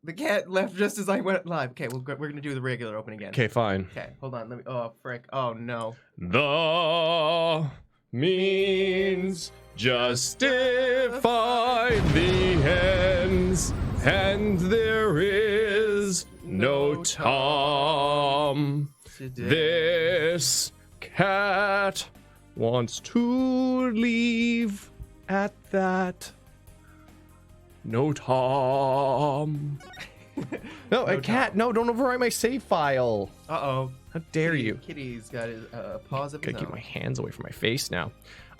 The cat left just as I went live. Okay, we're going to do the regular open again. Okay, fine. Okay, hold on. Let me. Oh, frick. Oh, no. The means justify the ends, and there is no Tom. Today. This cat wants to leave at that. No Tom. No, a cat. No, don't overwrite my save file. Uh-oh. How dare you? Kitty's got his paws of his Gotta keep own. my hands away from my face now.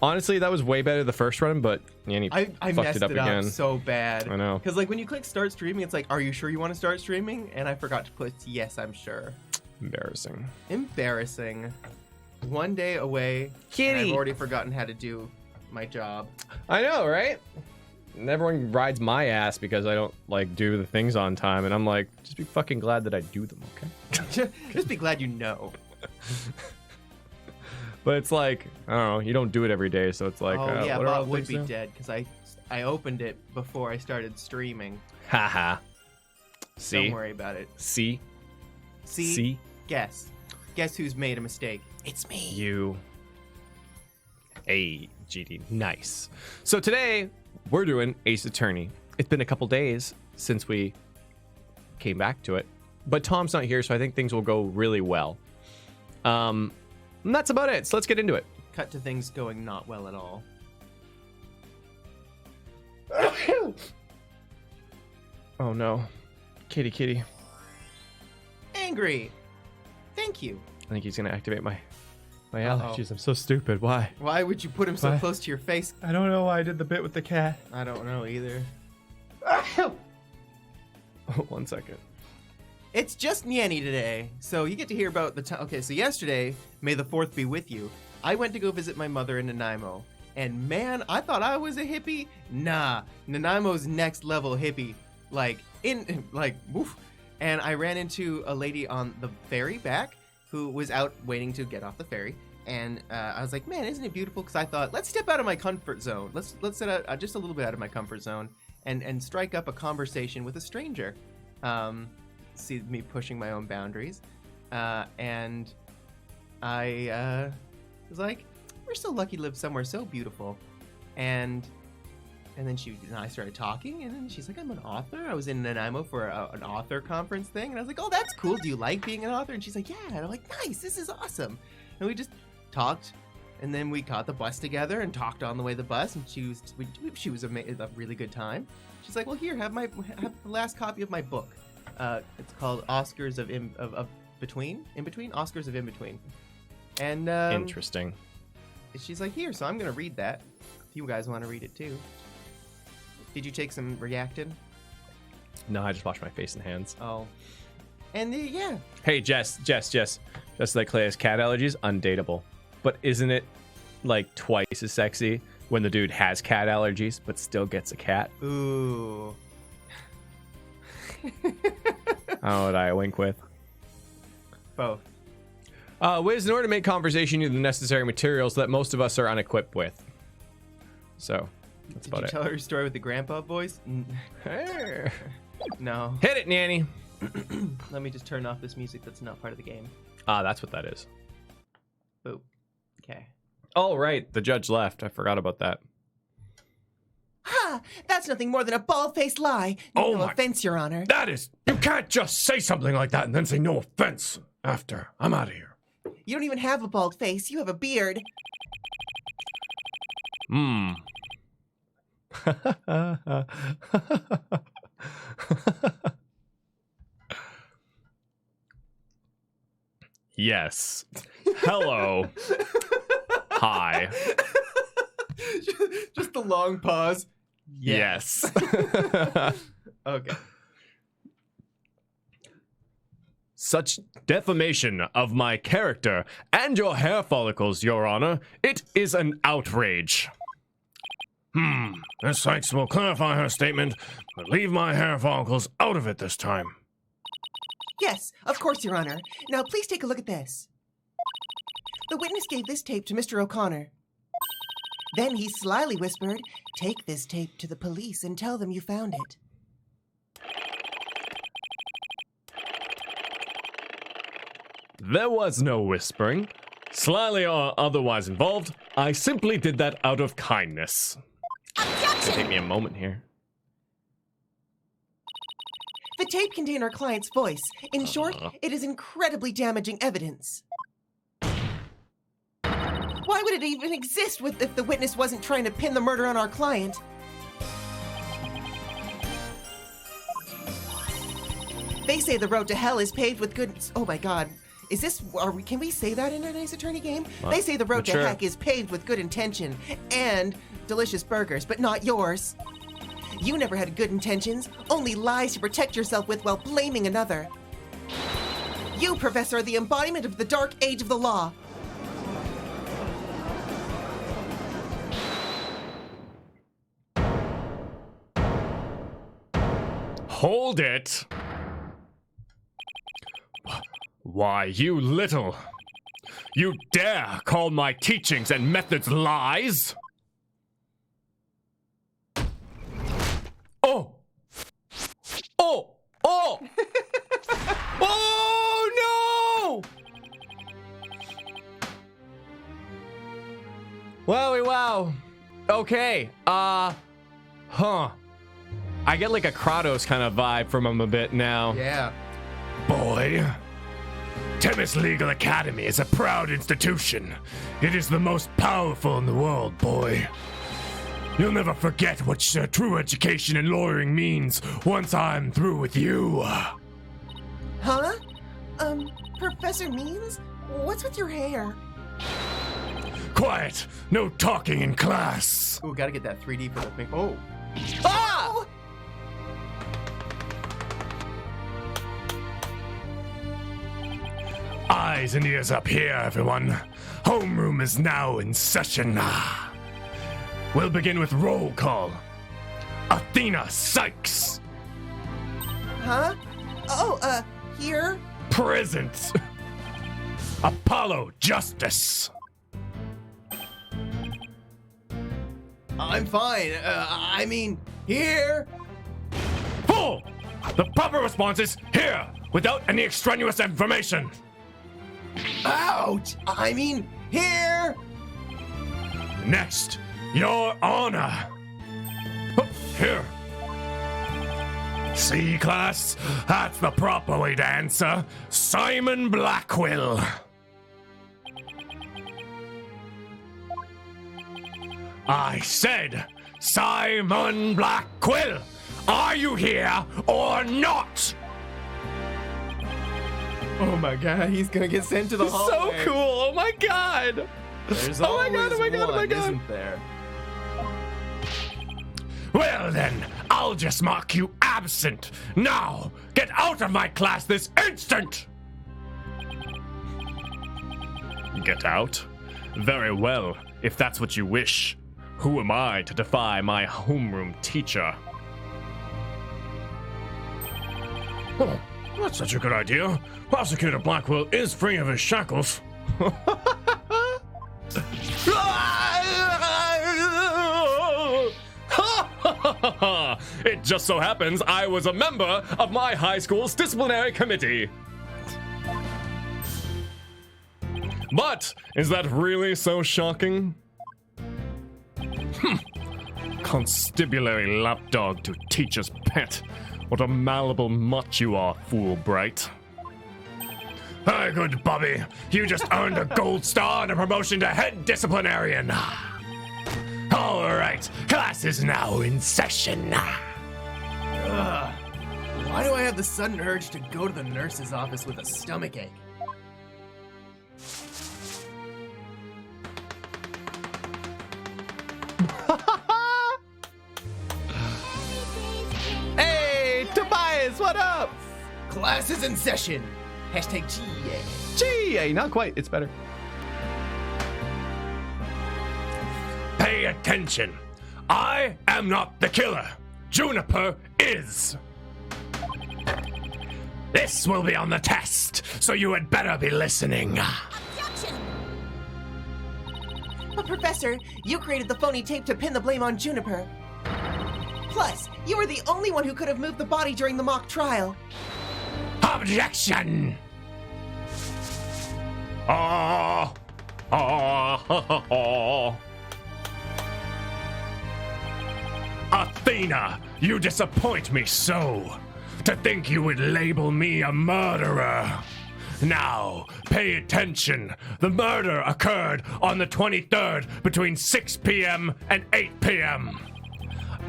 Honestly, that was way better the first run, but Nyan I fucked messed it up again. so bad. I know. Because like when you click start streaming, it's like, are you sure you want to start streaming? And I forgot to put yes, I'm sure. Embarrassing. Embarrassing. 1 day away. Kitty. And I've already forgotten how to do my job. I know, right? And everyone rides my ass because I don't like do the things on time, and I'm like, just be fucking glad that I do them, okay? Just be glad you know. But it's like, I don't know, you don't do it every day, so it's like, oh yeah, what are all Bob the would things be now? dead because I opened it before I started streaming. Haha. See? Don't worry about it. See? See? Guess who's made a mistake? It's me. You. Hey, GD. Nice. So today, we're doing Ace Attorney. It's been a couple days since we came back to it, but Tom's not here, so I think things will go really well. And that's about it, so let's get into it. Cut to things going not well at all. Oh no. Kitty. Angry. Thank you. I think he's gonna activate my Uh-oh. allergies. I'm so stupid. Why? Why would you put him so Why? close to your face? I don't know why I did the bit with the cat. I don't know either. Oh, 1 second. It's just Nyanny today, so you get to hear about the time. Okay, so yesterday, May the 4th be with you, I went to go visit my mother in Nanaimo, and man, I thought I was a hippie. Nah, Nanaimo's next level hippie, woof. And I ran into a lady on the ferry back who was out waiting to get off the ferry, and I was like, man, isn't it beautiful? Because I thought, let's step out of my comfort zone. Let's set out just a little bit out of my comfort zone, and strike up a conversation with a stranger. See me pushing my own boundaries, and I was like, we're so lucky to live somewhere so beautiful. And then she and I started talking, and then she's like, I'm an author. I was in Nanaimo for an author conference thing, and I was like, oh, that's cool. Do you like being an author? And she's like, yeah. And I'm like, nice, this is awesome. And we just talked, and then we caught the bus together and talked on the way to the bus, and she was a really good time. She's like, well, here, have the last copy of my book. It's called Oscars of In Between, Oscars of In Between. And Interesting. she's like, here, so I'm gonna read that. If you guys want to read it too. Did you take some Reactin? No, I just washed my face and hands. Oh. And yeah. Hey, Jess, like Clay has cat allergies, undateable. But isn't it like twice as sexy when the dude has cat allergies but still gets a cat? Ooh. Oh, what I wink with. Both. Wiz, in order to make conversation, you need the necessary materials that most of us are unequipped with. So, that's Did you about tell her your story with the grandpa voice? it. No. Hit it, Nyanny. Let me just turn off this music that's not part of the game. Ah, that's what that is. Boop. Okay. Oh, right. The judge left. I forgot about that. Ha! That's nothing more than a bald-faced lie. Oh No my- offense, Your Honor. That is... You can't just say something like that and then say no offense after. I'm out of here. You don't even have a bald face. You have a beard. Hmm. Yes. Hello. Hi. Just the long pause. Yes. Okay. Such defamation of my character and your hair follicles, Your Honor. It is an outrage. Ms. Sykes will clarify her statement, but leave my hair follicles out of it this time. Yes, of course, Your Honor. Now, please take a look at this. The witness gave this tape to Mr. O'Connor. Then he slyly whispered, "Take this tape to the police and tell them you found it." There was no whispering. Slyly or otherwise involved, I simply did that out of kindness. Objection! Take me a moment here. The tape contained our client's voice. In short, it is incredibly damaging evidence. Why would it even exist if the witness wasn't trying to pin the murder on our client? They say the road to hell is paved with good... Oh my god. Is this... Can we say that in a Nice Attorney game? They say the road to heck is paved with good intention and delicious burgers, but not yours. You never had good intentions, only lies to protect yourself with while blaming another. You, Professor, are the embodiment of the dark age of the law. Hold it! Why, you little... You dare call my teachings and methods lies? Oh! Oh! Oh! Oh, no! Wowie wow. Okay, huh. I get like a Kratos kind of vibe from him a bit now. Yeah. Boy, Temis Legal Academy is a proud institution. It is the most powerful in the world, boy. You'll never forget what true education and lawyering means once I'm through with you. Huh? Professor Means? What's with your hair? Quiet! No talking in class! Ooh, gotta get that 3D for the thing. Oh. Ah! Eyes and ears up here, everyone. Homeroom is now in session. We'll begin with roll call. Athena Sykes. Huh? Oh, here? Present. Apollo Justice. I'm fine. I mean, here. Full. The proper response is here, without any extraneous information. Ouch! I mean, here. Next, Your Honor. Here. See, class? That's the proper way to answer. Simon Blackwell. I said Simon Blackwell. Are you here or not? Oh my god, he's gonna get sent to the So hallway. cool! Oh my god! There's Oh my god, always oh my god, oh my one, god. Isn't there? Well then, I'll just mark you absent. Now, get out of my class this instant! Get out? Very well, if that's what you wish. Who am I to defy my homeroom teacher? Oh, that's such a good idea. Prosecutor Blackwell is free of his shackles. It just so happens I was a member of my high school's disciplinary committee. But is that really so shocking? Constabulary lapdog to teacher's pet. What a malleable mutt you are, fool bright. Hi, good Bobby. You just earned a gold star and a promotion to head disciplinarian. All right, class is now in session. Ugh. Why do I have the sudden urge to go to the nurse's office with a stomachache? Hey, Tobias, what up? Class is in session. Hashtag GA. Gee, not quite. It's better. Pay attention. I am not the killer. Juniper is. This will be on the test, so you had better be listening. Objection! But Professor, you created the phony tape to pin the blame on Juniper. Plus, you were the only one who could have moved the body during the mock trial. Objection! Ah! Ah! Athena, you disappoint me so. To think you would label me a murderer. Now, pay attention. The murder occurred on the 23rd between 6 p.m. and 8 p.m.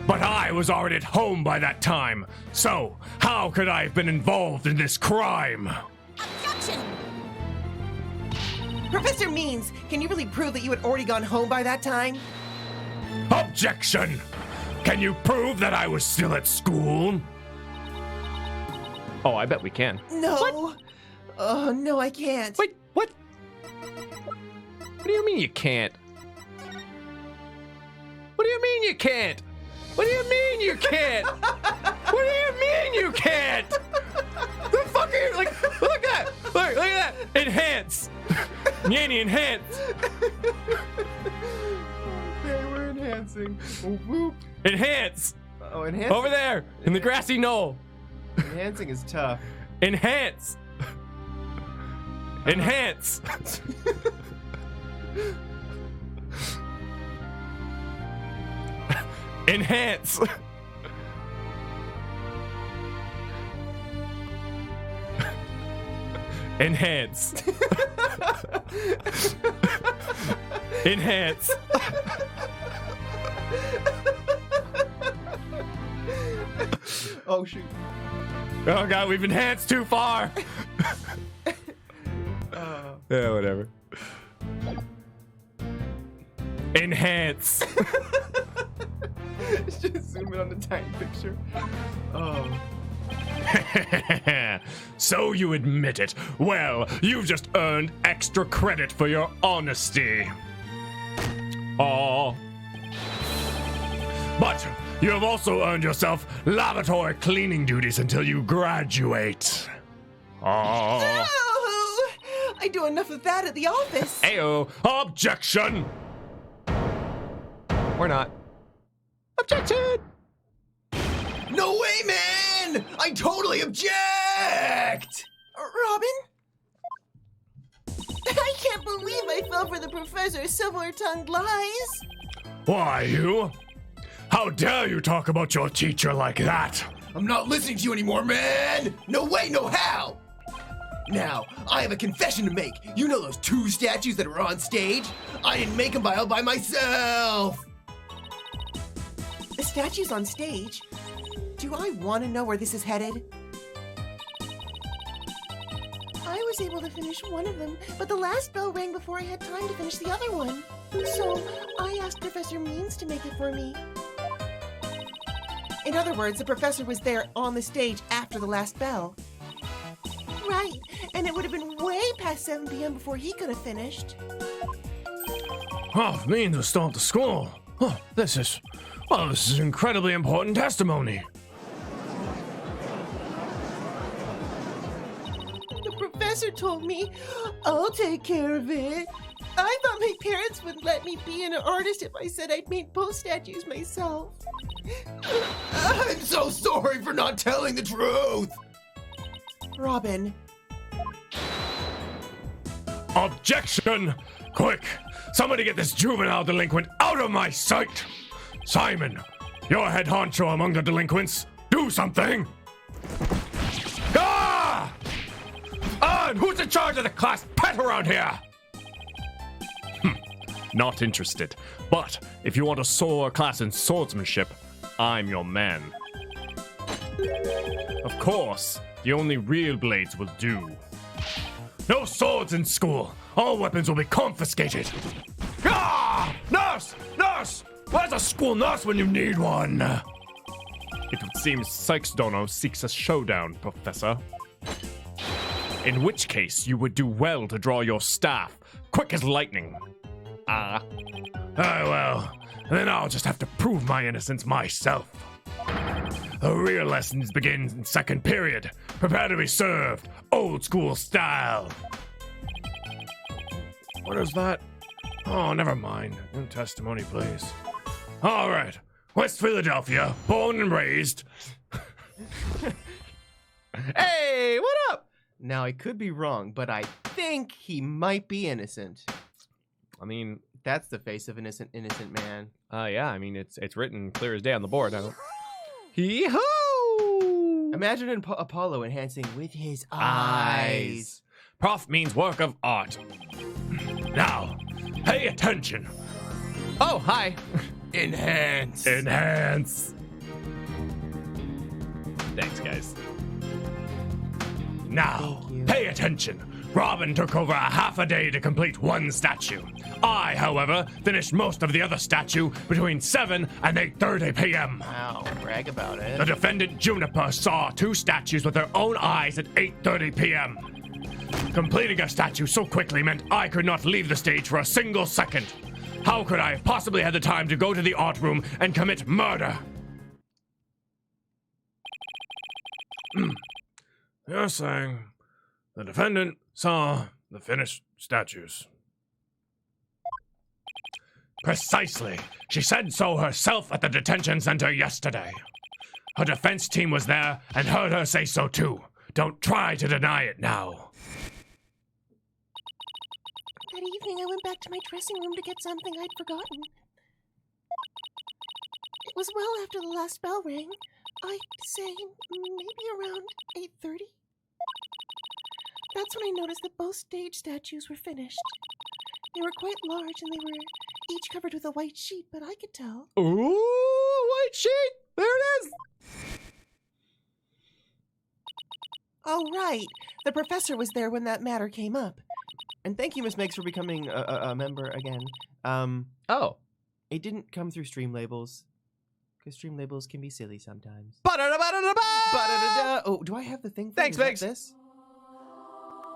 But I was already at home by that time, so how could I have been involved in this crime? Objection! Professor Means, can you really prove that you had already gone home by that time? Objection! Can you prove that I was still at school? Oh, I bet we can. No. What? Oh, no, I can't. Wait, what? What do you mean you can't? What do you mean you can't? What do you mean you can't? What do you mean you can't? The fuck are you, like, look at that. Look at that. Enhance. Nyanny, enhance. Okay, we're enhancing. Oh, whoop. Enhance. Oh, enhancing. Over there, in the grassy knoll. Enhancing is tough. Enhance. Enhance. Enhance. Enhance. Enhance. Oh, shoot. Oh god, we've enhanced too far. Yeah, whatever. Enhance. Just zoom in on the tiny picture. Oh. So you admit it. Well, you've just earned extra credit for your honesty. Oh. But you have also earned yourself lavatory cleaning duties until you graduate. Oh. Oh, I do enough of that at the office. Ayo. Objection! Or not. Objection! No way, man! I totally object! Robin? I can't believe I fell for the professor's silver-tongued lies. Why, you? How dare you talk about your teacher like that? I'm not listening to you anymore, man! No way, no how! Now, I have a confession to make. You know those 2 statues that were on stage? I didn't make them all by myself! The statues on stage? Do I want to know where this is headed? I was able to finish one of them, but the last bell rang before I had time to finish the other one. So I asked Professor Means to make it for me. In other words, the professor was there on the stage after the last bell. Right, and it would have been way past 7 p.m. before he could have finished. Oh, Means was still at the school. Oh, this is incredibly important testimony. The professor told me, I'll take care of it. I thought my parents would let me be an artist if I said I'd made both statues myself. I'm so sorry for not telling the truth! Robin. Objection! Quick! Somebody get this juvenile delinquent out of my sight! Simon, you're head honcho among the delinquents. Do something! Ah! And who's in charge of the class pet around here? Not interested. But if you want to soar a class in swordsmanship, I'm your man. Of course, the only real blades will do. No swords in school. All weapons will be confiscated. Ah! Nurse! Nurse! Where's a school nurse when you need one? It would seem Sykes Dono seeks a showdown, Professor. In which case, you would do well to draw your staff, quick as lightning. Ah. Well, then I'll just have to prove my innocence myself. The real lessons begin in second period. Prepare to be served, old school style. What is that? Oh, never mind. No testimony, please. All right. West Philadelphia, born and raised. Hey, what up? Now, I could be wrong, but I think he might be innocent. I mean, That's the face of an innocent man. yeah, I mean, it's written clear as day on the board. Hee-hoo! Imagine Apollo enhancing with his eyes. Prof means work of art. Now, pay attention. Oh, hi. Enhance. Enhance. Thanks, guys. Now, Thank you. pay attention. Robin took over a half a day to complete one statue. I, however, finished most of the other statue between 7 and 8:30 p.m. Wow, brag about The it. defendant Juniper saw 2 statues with her own eyes at 8:30 p.m. Completing a statue so quickly meant I could not leave the stage for a single second. How could I have possibly had the time to go to the art room and commit murder? You're saying the defendant saw the finished statues. Precisely. She said so herself at the detention center yesterday. Her defense team was there and heard her say so too. Don't try to deny it now. That evening, I went back to my dressing room to get something I'd forgotten. It was well after the last bell rang. I'd say maybe around 8:30. That's when I noticed that both stage statues were finished. They were quite large and they were each covered with a white sheet, but I could tell. Ooh, white sheet. There it is. Oh, right. The professor was there when that matter came up. And thank you, Miss Megs, for becoming a member again. Oh. It didn't come through stream labels, because stream labels can be silly sometimes. Ba-da-da-ba-da-da-ba! Ba-da-da-da. Oh, do I have the thing? Thanks, Is that Megs. This?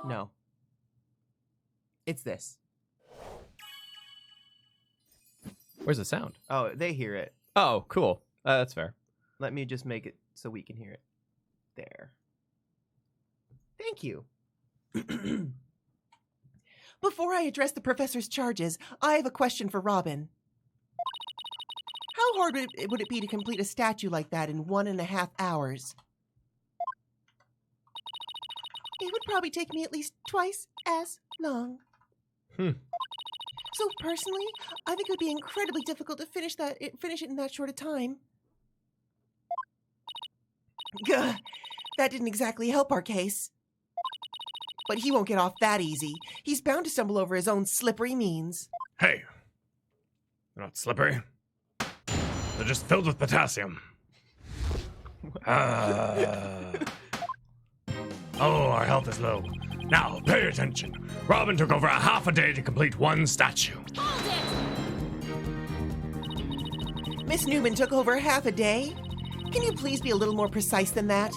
No. It's this. Where's the sound? Oh, they hear it. Oh, cool. That's fair. Let me just make it so we can hear it. There. Thank you. Before I address the professor's charges, I have a question for Robin. How hard would it be to complete a statue like that in 1.5 hours? It would probably take me at least twice as long. So personally, I think it would be incredibly difficult to finish it in that short a time. Gah, that didn't exactly help our case. But he won't get off that easy. He's bound to stumble over his own slippery means. Hey, they're not slippery. They're just filled with potassium. Oh, our health is low. Now, pay attention. Robin took over a half a day to complete one statue. Hold it! Miss Newman took over half a day. Can you please be a little more precise than that?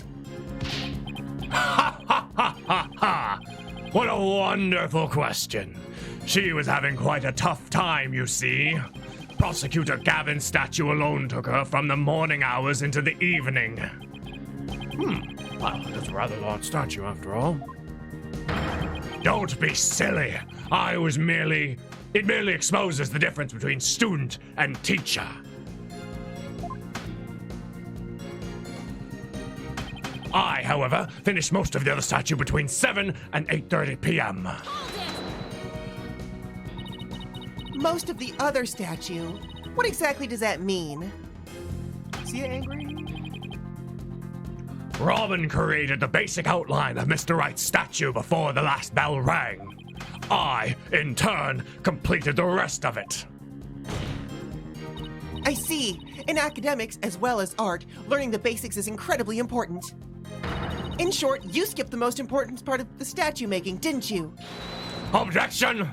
Ha ha ha ha ha! What a wonderful question. She was having quite a tough time, you see. Prosecutor Gavin's statue alone took her from the morning hours into the evening. Well, that's a rather large statue after all. Don't be silly. It merely exposes the difference between student and teacher. I, however, finished most of the other statue between 7 and 8:30 p.m. Hold it! Most of the other statue? What exactly does that mean? Is he angry? Robin created the basic outline of Mr. Wright's statue before the last bell rang. I, in turn, completed the rest of it. I see. In academics as well as art, learning the basics is incredibly important. In short, you skipped the most important part of the statue making, didn't you? Objection!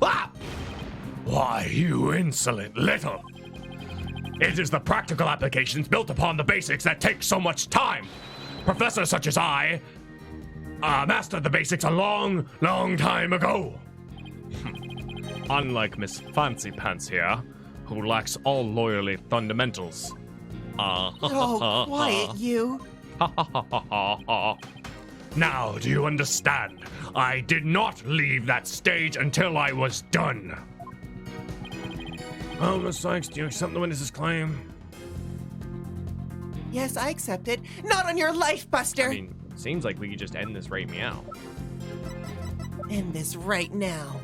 Ah! Why, you insolent little! It is the practical applications built upon the basics that take so much time. Professors such as I mastered the basics a long, long time ago. Unlike Miss Fancy Pants here, who lacks all lawyerly fundamentals. Oh, quiet, you. Now, do you understand? I did not leave that stage until I was done. Oh, Miss Sykes, do you accept the witness's claim? Yes, I accept it. Not on your life, Buster. I mean, Seems like we could just end this right meow. End this right now.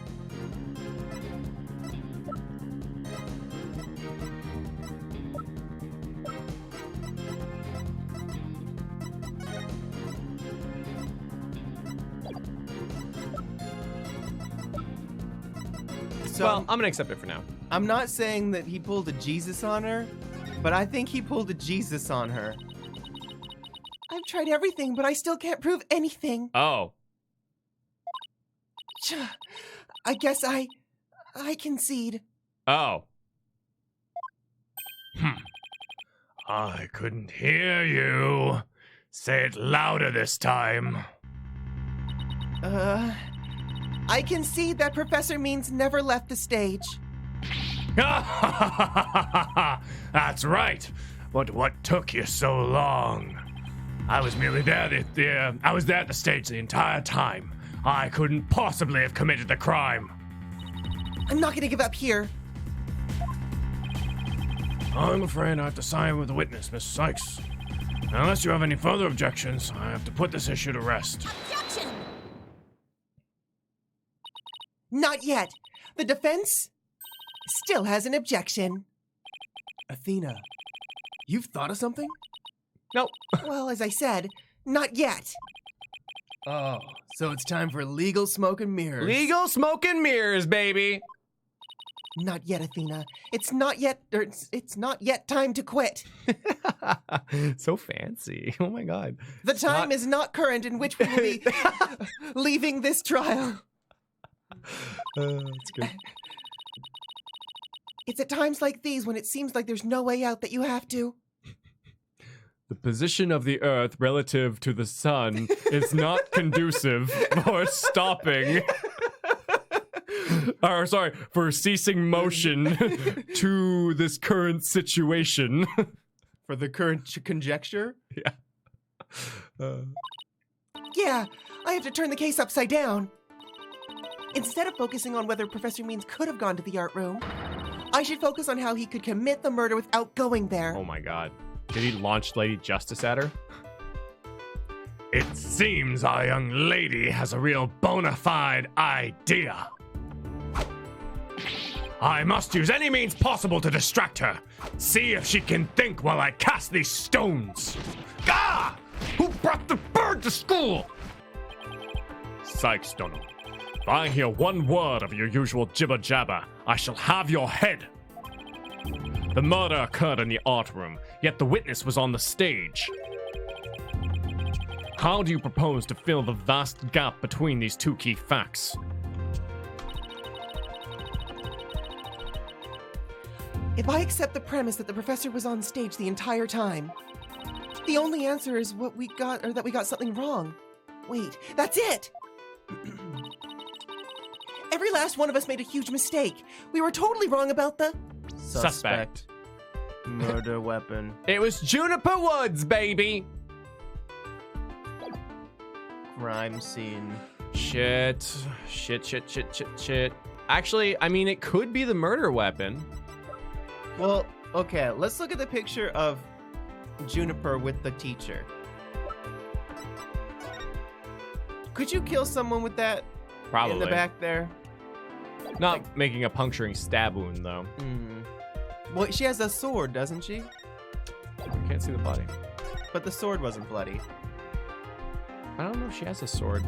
So Well, I'm gonna accept it for now. I'm not saying that he pulled a Jesus on her, but I think he pulled a Jesus on her. I've tried everything, but I still can't prove anything. Oh. I guess I concede. Oh. I couldn't hear you. Say it louder this time. I concede that Professor Means never left the stage. That's right. But what took you so long? I was merely there. I was there at the stage the entire time. I couldn't possibly have committed the crime. I'm not gonna give up here. I'm afraid I have to side with the witness, Miss Sykes. Unless you have any further objections, I have to put this issue to rest. Objection! Not yet. The defense still has an objection. Athena, you've thought of something? Nope. Well, as I said, not yet. Oh, so it's time for legal smoke and mirrors. Legal smoke and mirrors, baby. Not yet, Athena. It's not yet time to quit. So fancy. Oh my god. The time is not current in which we will be leaving this trial. That's good. It's at times like these when it seems like there's no way out that you have to. The position of the Earth relative to the sun is not conducive for stopping. Or sorry, for ceasing motion to this current situation. For the current conjecture? Yeah. Yeah, I have to turn the case upside down. Instead of focusing on whether Professor Means could have gone to the art room, I should focus on how he could commit the murder without going there. Oh my god. Did he launch Lady Justice at her? It seems our young lady has a real bona fide idea. I must use any means possible to distract her. See if she can think while I cast these stones. Ah! Who brought the bird to school? Sykes, Donald. If I hear one word of your usual jibber-jabber, I shall have your head. The murder occurred in the art room, yet the witness was on the stage. How do you propose to fill the vast gap between these two key facts? If I accept the premise that the professor was on stage the entire time, the only answer is that we got something wrong. Wait, that's it! Every last one of us made a huge mistake. We were totally wrong about the Suspect. Murder weapon. It was Juniper Woods, baby. Crime scene. Shit. Actually, I mean, it could be the murder weapon. Well, okay, let's look at the picture of Juniper with the teacher. Could you kill someone with that Probably. in the back there? Not making a puncturing stab wound, though. Well, she has a sword, doesn't she? I can't see the body. But the sword wasn't bloody. I don't know if she has a sword.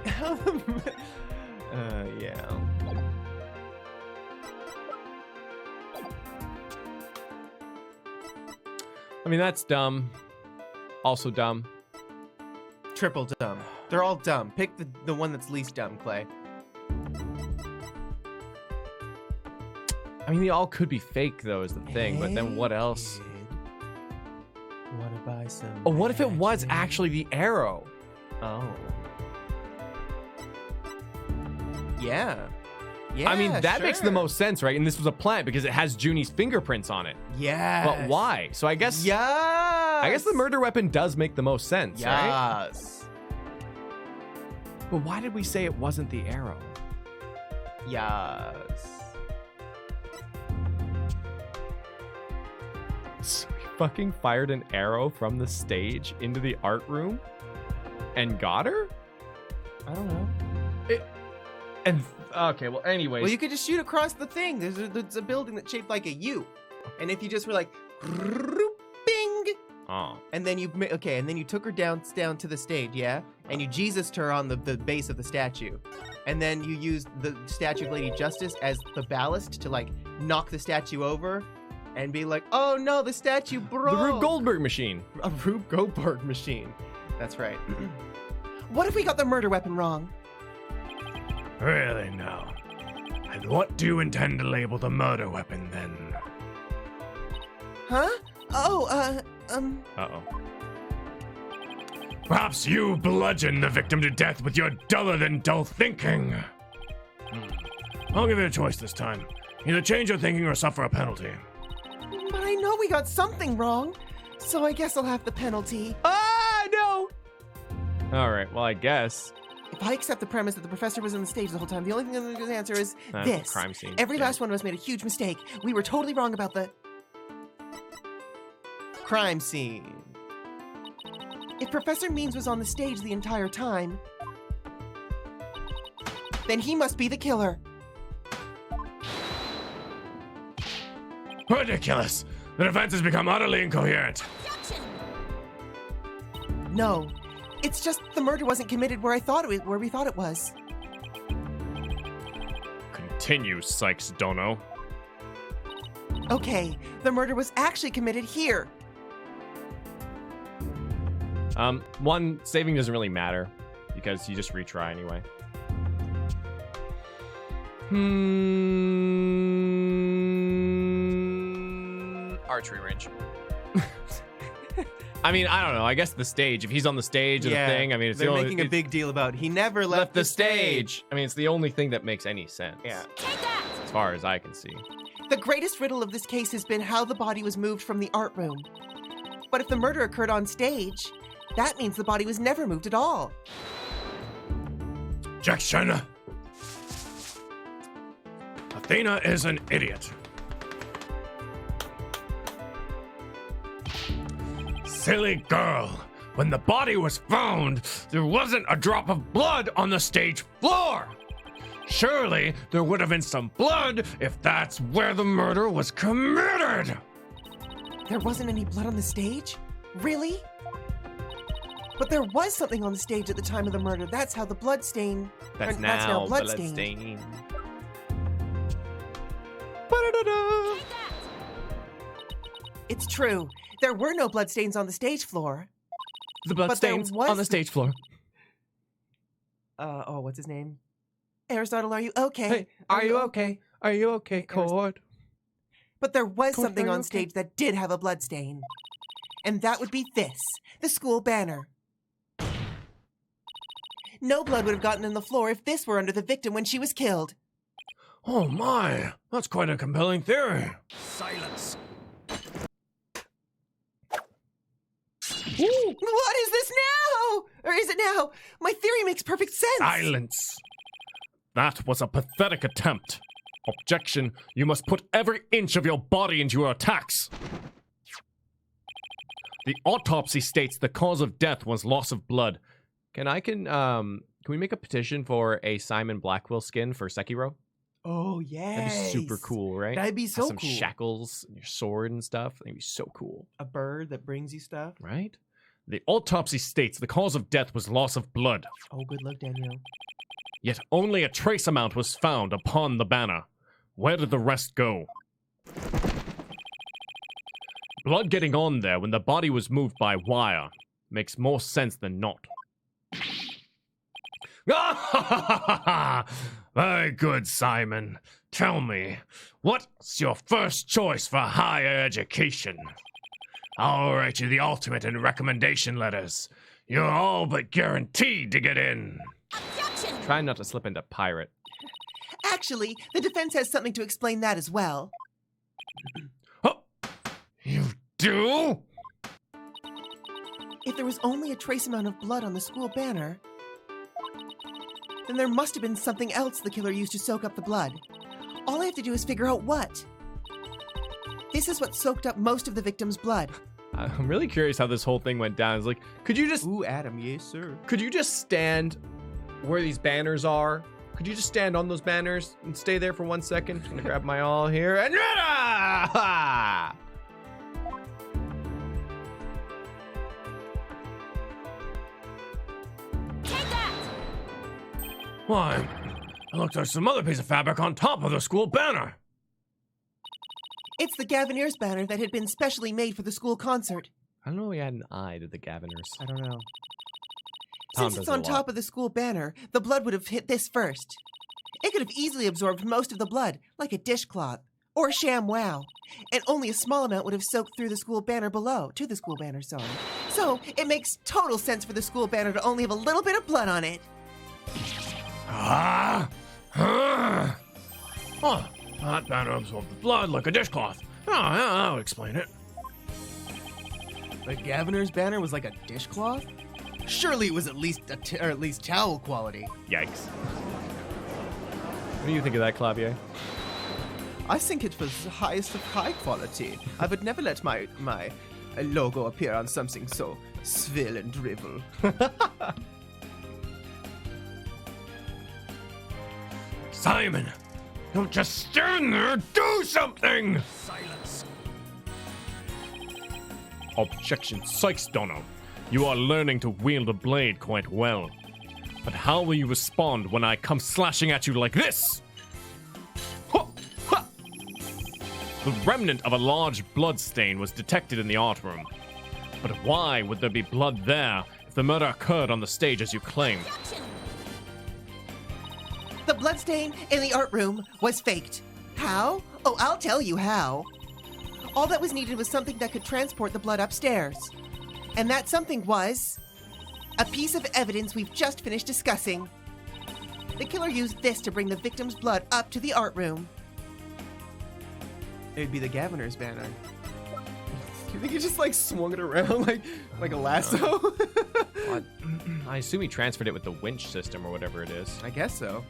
Yeah. I mean, that's dumb. Also dumb. Triple dumb. They're all dumb. Pick the one that's least dumb, Clay. I mean, they all could be fake, though, is the thing. But then what else? Wanna buy some? Oh, what if it was actually the arrow? Oh. Yeah. Yeah. I mean, that makes the sure. most sense, right? And this was a plant because it has Junie's fingerprints on it. Yeah. But why? So I guess Yes. I guess the murder weapon does make the most sense, right? Yes. But why did we say it wasn't the arrow? Yes. So fucking fired an arrow from the stage into the art room and got her? I don't know. Okay, well, anyways. Well, you could just shoot across the thing. There's a building that's shaped like a U, and if you just were like, bing, Oh. and then you took her down to the stage, yeah, and you Jesused her on the base of the statue, and then you used the statue of Lady Justice as the ballast to like knock the statue over, and be like, oh no, the statue broke. The Rube Goldberg machine. A Rube Goldberg machine. That's right. What if we got the murder weapon wrong? Really now? And what do you intend to label the murder weapon then? Huh? Oh, Uh-oh. Perhaps you bludgeoned the victim to death with your duller-than-dull thinking. I'll give you a choice this time. Either change your thinking or suffer a penalty. but I know we got something wrong, so I guess I'll have the penalty. Ah, no! All right, well, I guess. If I accept the premise that the professor was on the stage the whole time, the only thing I'm going to answer is That's a this. crime scene. Every Yeah. last one of us made a huge mistake. We were totally wrong about the... Crime scene. If Professor Means was on the stage the entire time, then he must be the killer. Ridiculous! The defense has become utterly incoherent. Objection! No, it's just the murder wasn't committed where we thought it was. Continue, Sykes Dono. Okay, the murder was actually committed here. One, saving doesn't really matter because you just retry anyway. Archery range. I mean, I don't know. I guess the stage. If he's on the stage of the thing, I mean, it's they're the only, making a big deal about he never left the stage. I mean, it's the only thing that makes any sense. Yeah. Take that! As far as I can see. The greatest riddle of this case has been how the body was moved from the art room. But if the murder occurred on stage, that means the body was never moved at all. Objection! Athena is an idiot. Silly girl. When the body was found, there wasn't a drop of blood on the stage floor. Surely there would have been some blood if that's where the murder was committed. There wasn't any blood on the stage? Really? But there was something on the stage at the time of the murder. That's how the blood stain... That's or now bloodstained. bloodstain. Take that! It's true. There were no bloodstains on the stage floor. The there bloodstains was- on the stage floor. What's his name? Aristotle, are you okay? Hey, are you okay? Are you okay, Cord? But there was Cord, something are you on okay? stage that did have a bloodstain. And that would be this, the school banner. No blood would have gotten in the floor if this were under the victim when she was killed. Oh my, that's quite a compelling theory. Silence. What is this now? Or is it now? My theory makes perfect sense. Silence. That was a pathetic attempt. Objection, you must put every inch of your body into your attacks. The autopsy states the cause of death was loss of blood. Can we make a petition for a Simon Blackwell skin for Sekiro? Oh yeah. That'd be super cool, right? That'd be Have so some cool. shackles and your sword and stuff. That'd be so cool, A bird that brings you stuff. right? The autopsy states the cause of death was loss of blood. Oh, good luck, Danielle. Yet only a trace amount was found upon the banner. Where did the rest go? Blood getting on there when the body was moved by wire makes more sense than not. Very good, Simon. Tell me, what's your first choice for higher education? I'll write you the ultimate in recommendation letters. You're all but guaranteed to get in. Objection! Try not to slip into pirate. Actually, the defense has something to explain that as well. Oh, you do? If there was only a trace amount of blood on the school banner, then there must have been something else the killer used to soak up the blood. All I have to do is figure out what. This is what soaked up most of the victim's blood. I'm really curious how this whole thing went down. It's like, could you just Ooh, Adam, yes, sir. Could you just stand where these banners are? Could you just stand on those banners and stay there for 1 second? I'm gonna grab my all here and Take that! Why? It looks like some other piece of fabric on top of the school banner. It's the Gavineers banner that had been specially made for the school concert. I don't know. We had an eye to the Gaviners. I don't know. Tom Since does it's it on a lot. top of the school banner, the blood would have hit this first. It could have easily absorbed most of the blood, like a dishcloth, or ShamWow, and only a small amount would have soaked through the school banner below, to the school banner, sorry. So, it makes total sense for the school banner to only have a little bit of blood on it. Oh, that banner absorbed the blood like a dishcloth. Oh, yeah, that would explain it. The Gaviner's banner was like a dishcloth? Surely it was at least or at least towel quality. Yikes. What do you think of that, Clavier? I think it was the highest of high quality. I would never let my logo appear on something so swill and drivel. Simon, don't just stand there. Do something. Objection, Sykes Dono. You are learning to wield a blade quite well. But how will you respond when I come slashing at you like this? Ha! Ha! The remnant of a large blood stain was detected in the art room. But why would there be blood there if the murder occurred on the stage as you claim? Objection! The bloodstain in the art room was faked. How? Oh, I'll tell you how. All that was needed was something that could transport the blood upstairs. And that something was a piece of evidence we've just finished discussing. The killer used this to bring the victim's blood up to the art room. It'd be the Gaviner's banner. You think he just like swung it around like a lasso? What? I assume he transferred it with the winch system or whatever it is. I guess so.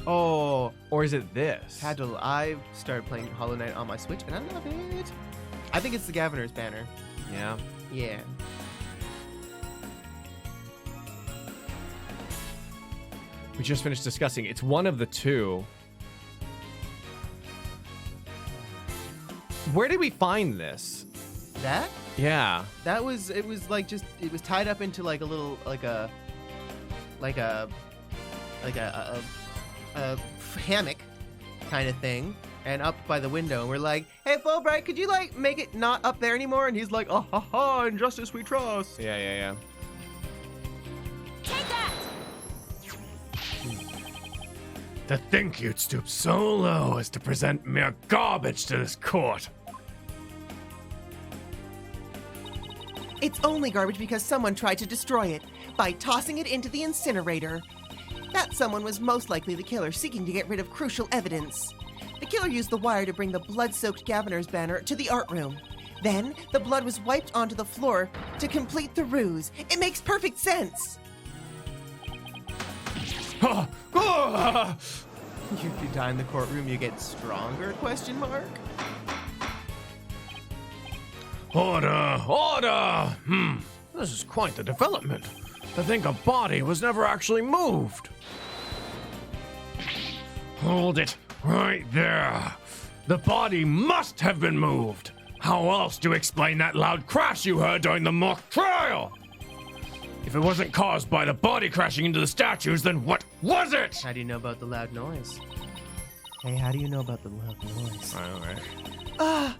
Oh, Or is it this? I started playing Hollow Knight on my Switch and I love it. I think it's the Gaviner's banner. Yeah. Yeah. We just finished discussing. It's one of the two. Where did we find this? That? Yeah. It was like just it was tied up into like a little like a hammock kind of thing and up by the window, and we're like, hey Fulbright, could you like make it not up there anymore? And he's like, oh ha ha, in justice we trust. Yeah. Take that! To think you'd stoop so low as to present mere garbage to this court. It's only garbage because someone tried to destroy it by tossing it into the incinerator. That someone was most likely the killer seeking to get rid of crucial evidence. The killer used the wire to bring the blood-soaked Gaviner's banner to the art room. Then, the blood was wiped onto the floor to complete the ruse. It makes perfect sense. If you die in the courtroom, you get stronger? Question mark. Order! This is quite the development. To think a body was never actually moved. Hold it right there. The body must have been moved. How else do you explain that loud crash you heard during the mock trial? If it wasn't caused by the body crashing into the statues, then what was it? How do you know about the loud noise? Hey, how do you know about the loud noise? All right. I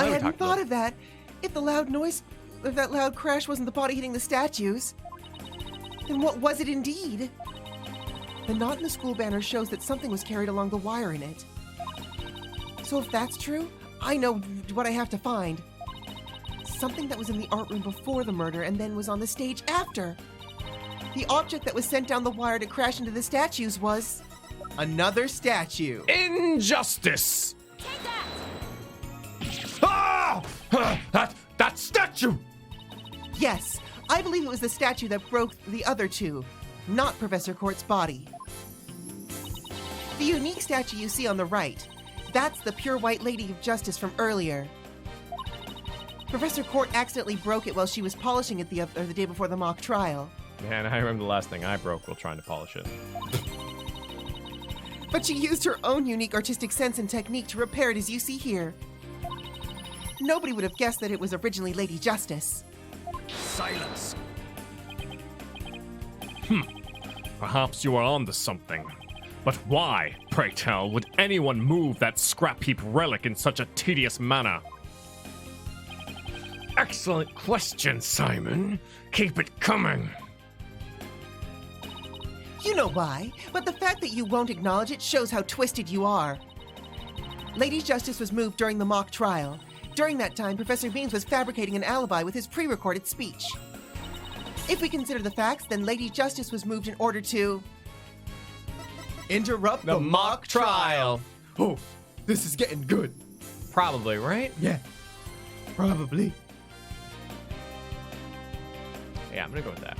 we hadn't talked thought about of that. If that loud crash wasn't the body hitting the statues, then what was it indeed? The knot in the school banner shows that something was carried along the wire in it. So if that's true, I know what I have to find. Something that was in the art room before the murder and then was on the stage after. The object that was sent down the wire to crash into the statues was... Another statue. Injustice! Take that! Ah! That statue! Yes, I believe it was the statue that broke the other two, not Professor Court's body. The unique statue you see on the right, That's the pure white lady of justice from earlier. Professor Court accidentally broke it while she was polishing it the day before the mock trial. Man, I remember the last thing I broke while trying to polish it. But she used her own unique artistic sense and technique to repair it as you see here. Nobody would have guessed that it was originally Lady Justice. Silence. Perhaps you are onto something. But why, pray tell, would anyone move that scrap heap relic in such a tedious manner? Excellent question, Simon. Keep it coming. You know why, but the fact that you won't acknowledge it shows how twisted you are. Lady Justice was moved during the mock trial. During that time, Professor Beans was fabricating an alibi with his pre-recorded speech. If we consider the facts, then Lady Justice was moved in order to Interrupt the mock trial. Oh, this is getting good. Probably, right? Yeah, probably. Yeah, I'm gonna go with that.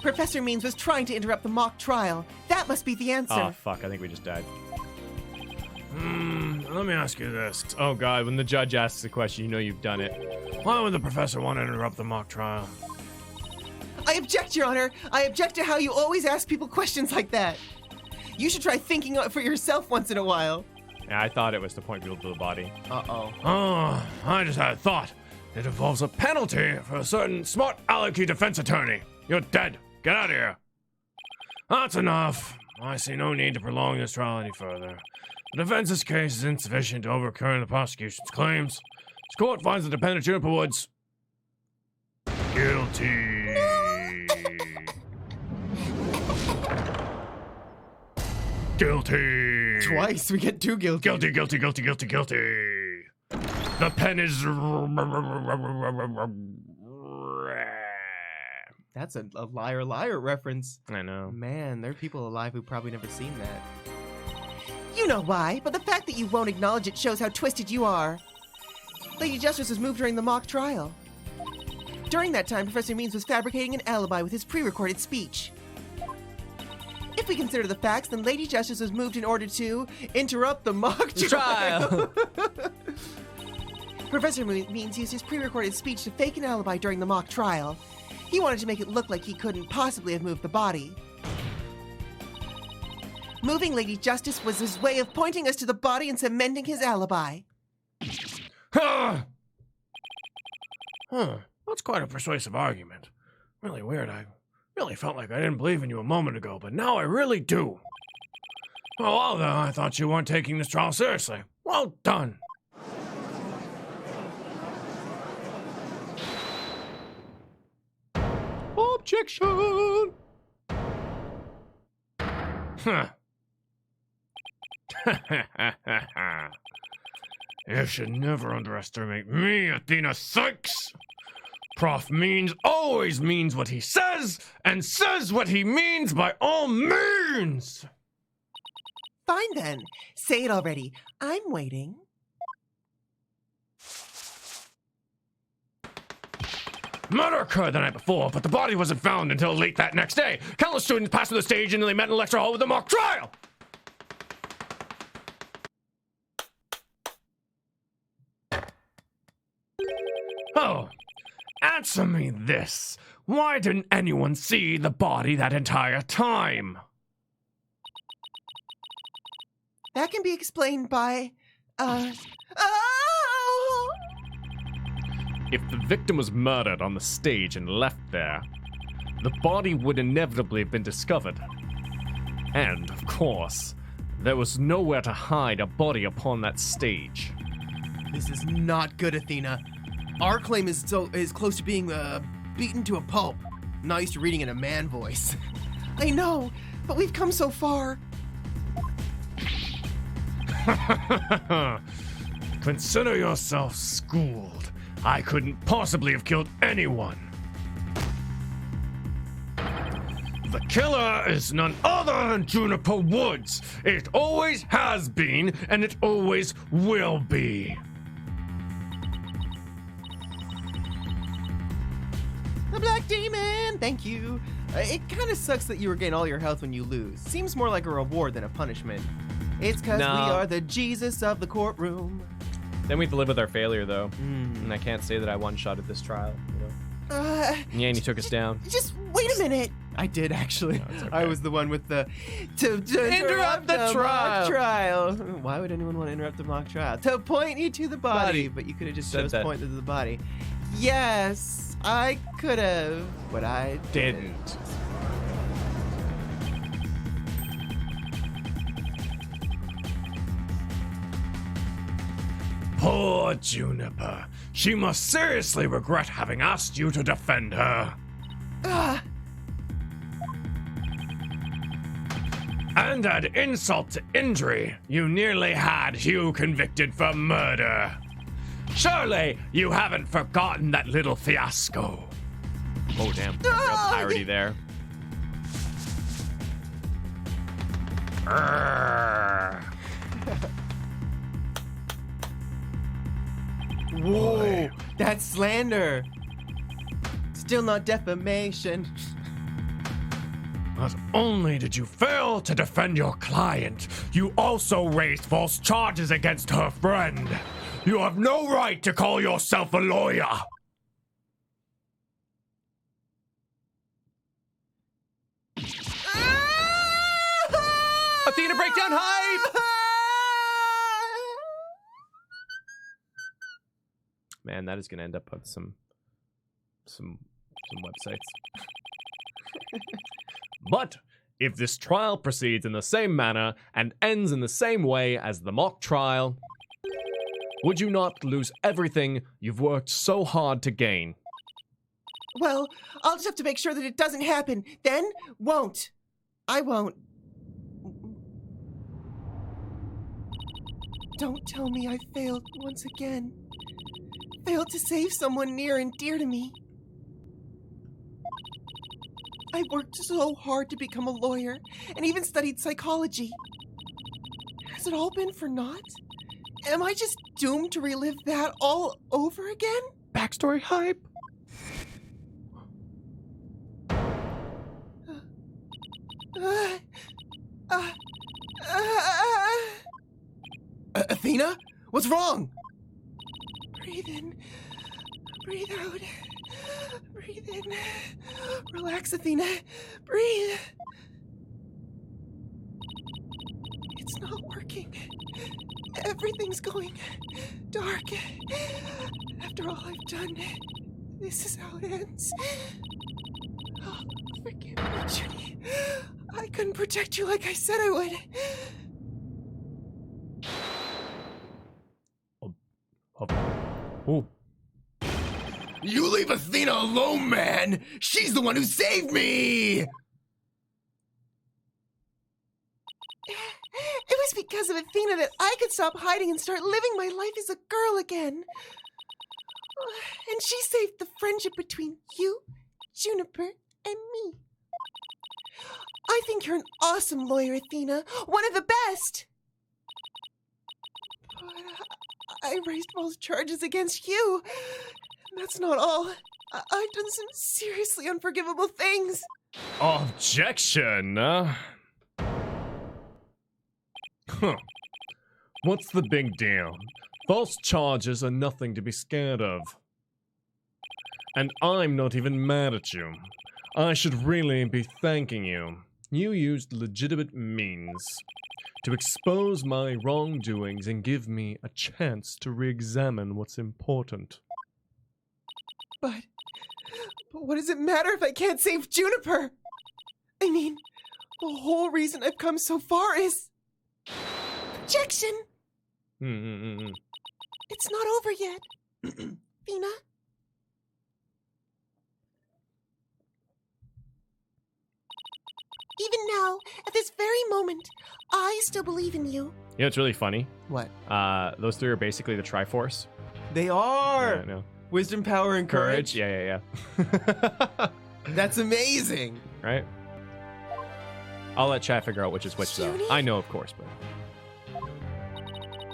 Professor Means was trying to interrupt the mock trial. That must be the answer. Oh, fuck, I think we just died. Let me ask you this. Oh god, when the judge asks a question, you know you've done it. Why would the professor want to interrupt the mock trial? I object, Your Honor. I object to how you always ask people questions like that. You should try thinking for yourself once in a while. Yeah, I thought it was to point people to the body. Uh-oh. Oh, I just had a thought. It involves a penalty for a certain smart alecky defense attorney. You're dead. Get out of here. That's enough. I see no need to prolong this trial any further. The defense's case is insufficient to overturn the prosecution's claims. This court finds the defendant Juniper Woods guilty. Guilty. Twice, we get two guilty. Guilty, guilty, guilty, guilty, guilty. The pen is... That's a liar, liar reference. I know. Man, there are people alive who probably never seen that. You know why, but the fact that you won't acknowledge it shows how twisted you are. Lady Justice was moved during the mock trial. During that time, Professor Means was fabricating an alibi with his pre-recorded speech. If we consider the facts, then Lady Justice was moved in order to interrupt the mock trial. Professor Means used his pre-recorded speech to fake an alibi during the mock trial. He wanted to make it look like he couldn't possibly have moved the body. Moving Lady Justice was his way of pointing us to the body and cementing his alibi. Huh. That's quite a persuasive argument. Really weird. I really felt like I didn't believe in you a moment ago, but now I really do. Oh, well, then, I thought you weren't taking this trial seriously. Well done. Objection! Huh. You should never underestimate me, Athena Sykes. Prof Means always means what he says, and says what he means by all means. Fine then. Say it already. I'm waiting. Murder occurred the night before, but the body wasn't found until late that next day. Countless students passed through the stage and they met in the lecture hall with the mock trial. Oh, answer me this. Why didn't anyone see the body that entire time? That can be explained by, oh! If the victim was murdered on the stage and left there, the body would inevitably have been discovered. And, of course, there was nowhere to hide a body upon that stage. This is not good, Athena. Our claim is close to being beaten to a pulp. I'm not used to reading in a man voice. I know, but we've come so far. Consider yourself schooled. I couldn't possibly have killed anyone. The killer is none other than Juniper Woods. It always has been, and it always will be. The Black Demon! Thank you. It kind of sucks that you regain all your health when you lose. Seems more like a reward than a punishment. It's because we are the Jesus of the courtroom. Then we have to live with our failure, though. And I can't say that I one-shotted this trial. You know? Nyan, you took us down. Just wait a minute. I did, actually. No, it's okay. I was the one with the... To interrupt the mock trial. Why would anyone want to interrupt the mock trial? To point you to the body. But you could have just Said chose that. point to the body. Yes, I could have, but I Didn't. Poor Juniper. She must seriously regret having asked you to defend her. And add insult to injury, you nearly had Hugh convicted for murder. Surely you haven't forgotten that little fiasco. Oh, damn. Real parody there. Whoa, that's slander. Still not defamation. Not only did you fail to defend your client, you also raised false charges against her friend. You have no right to call yourself a lawyer. Athena breakdown hype! Man, that is gonna end up on some websites. But if this trial proceeds in the same manner and ends in the same way as the mock trial, would you not lose everything you've worked so hard to gain? Well, I'll just have to make sure that it doesn't happen. Then, won't. I won't. Don't tell me I failed once again. Failed to save someone near and dear to me. I worked so hard to become a lawyer and even studied psychology. Has it all been for naught? Am I just doomed to relive that all over again? Backstory hype? Athena? What's wrong? Breathe in. Breathe out. Breathe in. Relax, Athena. Breathe. It's not working. Everything's going dark. After all I've done, this is how it ends. Oh, forgive me, Judy. I couldn't protect you like I said I would. Ooh. You leave Athena alone, man! She's the one who saved me! It was because of Athena that I could stop hiding and start living my life as a girl again. And she saved the friendship between you, Juniper, and me. I think you're an awesome lawyer, Athena. One of the best. But I raised false charges against you. And that's not all. I've done some seriously unforgivable things. Objection! Huh. What's the big deal? False charges are nothing to be scared of. And I'm not even mad at you. I should really be thanking you. You used legitimate means to expose my wrongdoings and give me a chance to re-examine what's important. But what does it matter if I can't save Juniper? I mean, the whole reason I've come so far is... Objection! It's not over yet. Athena? Even now, at this very moment, I still believe in you. You know what's really funny? What? Those three are basically the Triforce. They are! Yeah, I know. Wisdom, power, and courage. Yeah. That's amazing! Right? I'll let chat figure out which is which, though. Judy? I know, of course, but...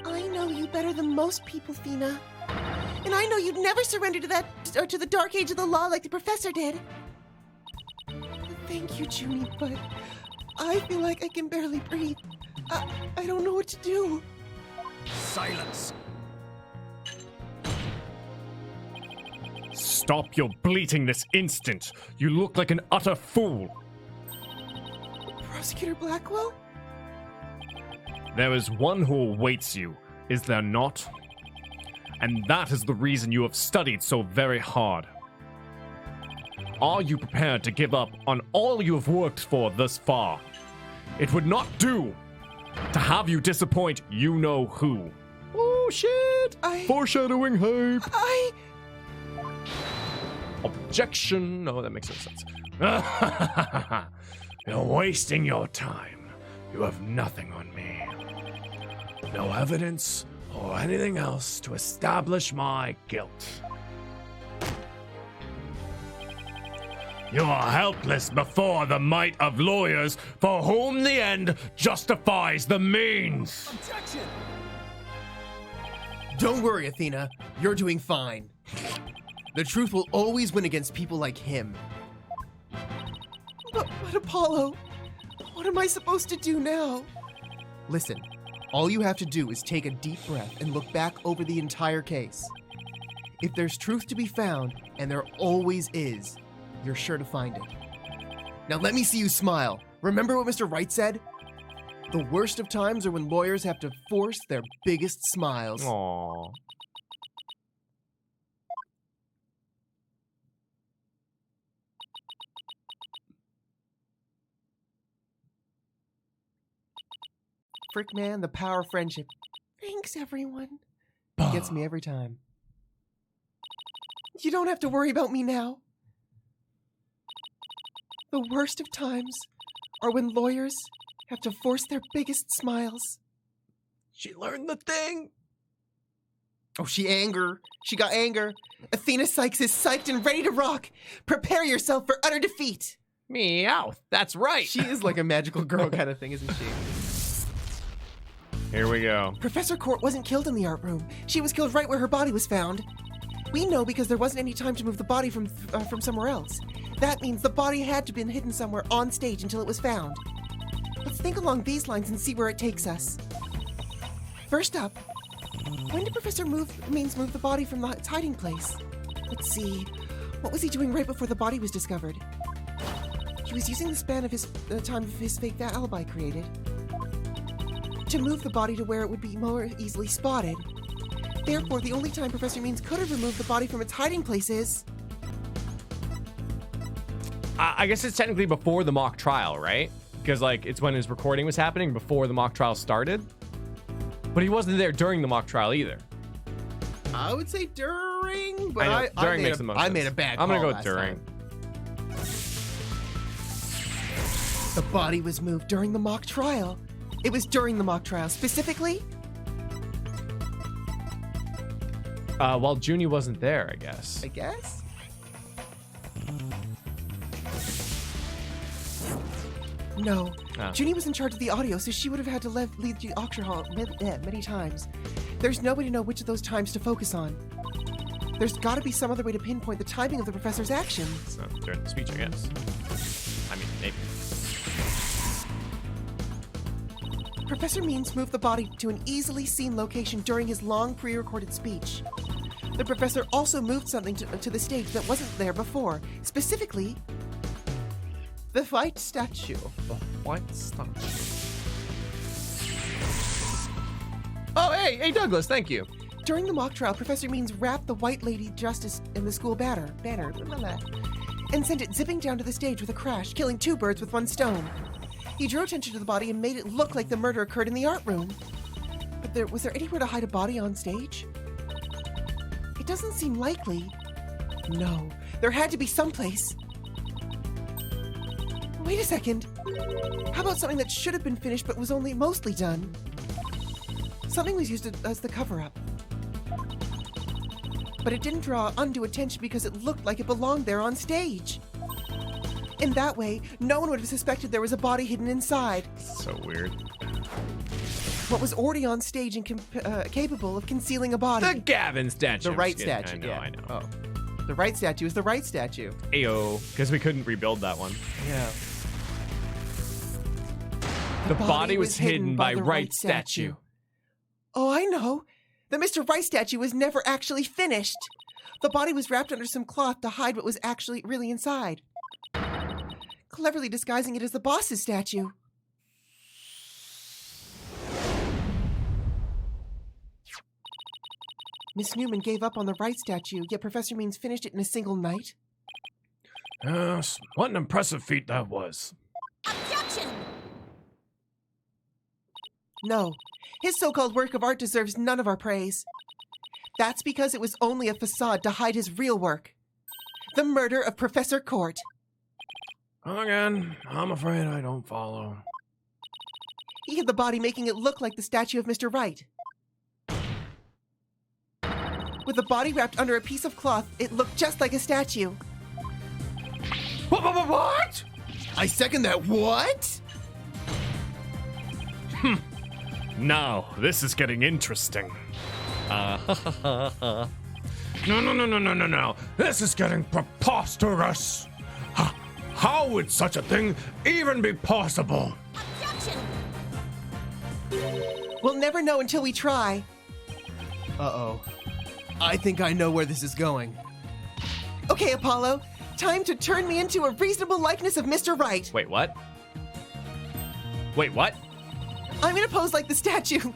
I know you better than most people, Athena. And I know you'd never surrender to that, or to the dark age of the law like the professor did. The Thank you, Junie, but I feel like I can barely breathe. I don't know what to do. Silence. Stop your bleating this instant. You look like an utter fool. Prosecutor Blackwell? There is one who awaits you, is there not? And that is the reason you have studied so very hard. Are you prepared to give up on all you have worked for thus far? It would not do to have you disappoint you know who. Oh, shit! Foreshadowing hype. Objection. No, that makes no sense. You're wasting your time. You have nothing on me. No evidence or anything else to establish my guilt. You are helpless before the might of lawyers for whom the end justifies the means. Don't worry, Athena. You're doing fine. The truth will always win against people like him. But Apollo, what am I supposed to do now? Listen, all you have to do is take a deep breath and look back over the entire case. If there's truth to be found, and there always is, you're sure to find it. Now let me see you smile. Remember what Mr. Wright said? The worst of times are when lawyers have to force their biggest smiles. Aww. Frick, man, the power of friendship. Thanks, everyone. It gets me every time. You don't have to worry about me now. The worst of times are when lawyers have to force their biggest smiles. She learned the thing. Oh, she got anger. Athena Sykes is psyched and ready to rock. Prepare yourself for utter defeat. Meow. That's right. She is like a magical girl kind of thing, isn't she? Here we go. Professor Court wasn't killed in the art room. She was killed right where her body was found. We know because there wasn't any time to move the body from somewhere else. That means the body had to have been hidden somewhere on stage until it was found. Let's think along these lines and see where it takes us. First up, when did Professor Means move the body from its hiding place? Let's see. What was he doing right before the body was discovered? He was using the span of the time of his fake alibi created to move the body to where it would be more easily spotted. Therefore, the only time Professor Means could have removed the body from its hiding place is... I guess it's technically before the mock trial, right? Because, like, it's when his recording was happening before the mock trial started. But he wasn't there during the mock trial either. I would say during, but I know, during makes the most sense. I made a bad call. I'm gonna go last during. time. The body was moved during the mock trial. It was during the mock trial. Specifically? Well, Junie wasn't there, I guess. I guess? No. Ah. Junie was in charge of the audio, so she would have had to leave the auction hall many times. There's no way to know which of those times to focus on. There's got to be some other way to pinpoint the timing of the professor's actions. It's not during the speech, I guess. I mean, maybe. Professor Means moved the body to an easily seen location during his long pre-recorded speech. The professor also moved something to the stage that wasn't there before. Specifically, the white statue. The white statue. Oh, hey, Douglas, thank you. During the mock trial, Professor Means wrapped the White Lady Justice in the school banner, and sent it zipping down to the stage with a crash, killing 2 birds with 1 stone. He drew attention to the body and made it look like the murder occurred in the art room. But was there anywhere to hide a body on stage? It doesn't seem likely. No, there had to be someplace. Wait a second. How about something that should have been finished but was only mostly done? Something was used as the cover-up. But it didn't draw undue attention because it looked like it belonged there on stage. In that way, no one would have suspected there was a body hidden inside. So weird. What was already on stage and capable of concealing a body. The Gavin statue. The I'm right just kidding. statue. I know. Oh. The right statue is the right statue. Ayo, because we couldn't rebuild that one. Yeah. The body was hidden by the right statue. Oh, I know. The Mr. Right statue was never actually finished. The body was wrapped under some cloth to hide what was actually really inside, cleverly disguising it as the boss's statue. Miss Newman gave up on the right statue, yet Professor Means finished it in a single night. Yes, what an impressive feat that was. Objection! No, his so-called work of art deserves none of our praise. That's because it was only a facade to hide his real work. The murder of Professor Court. Again, I'm afraid I don't follow. He hid the body, making it look like the statue of Mr. Right. With the body wrapped under a piece of cloth, it looked just like a statue. What? I second that. What? Now, this is getting interesting. No. This is getting preposterous. How would such a thing even be possible? Objection! We'll never know until we try. Uh-oh. I think I know where this is going. Okay, Apollo, time to turn me into a reasonable likeness of Mr. Right. Wait, what? Wait, what? I'm gonna pose like the statue,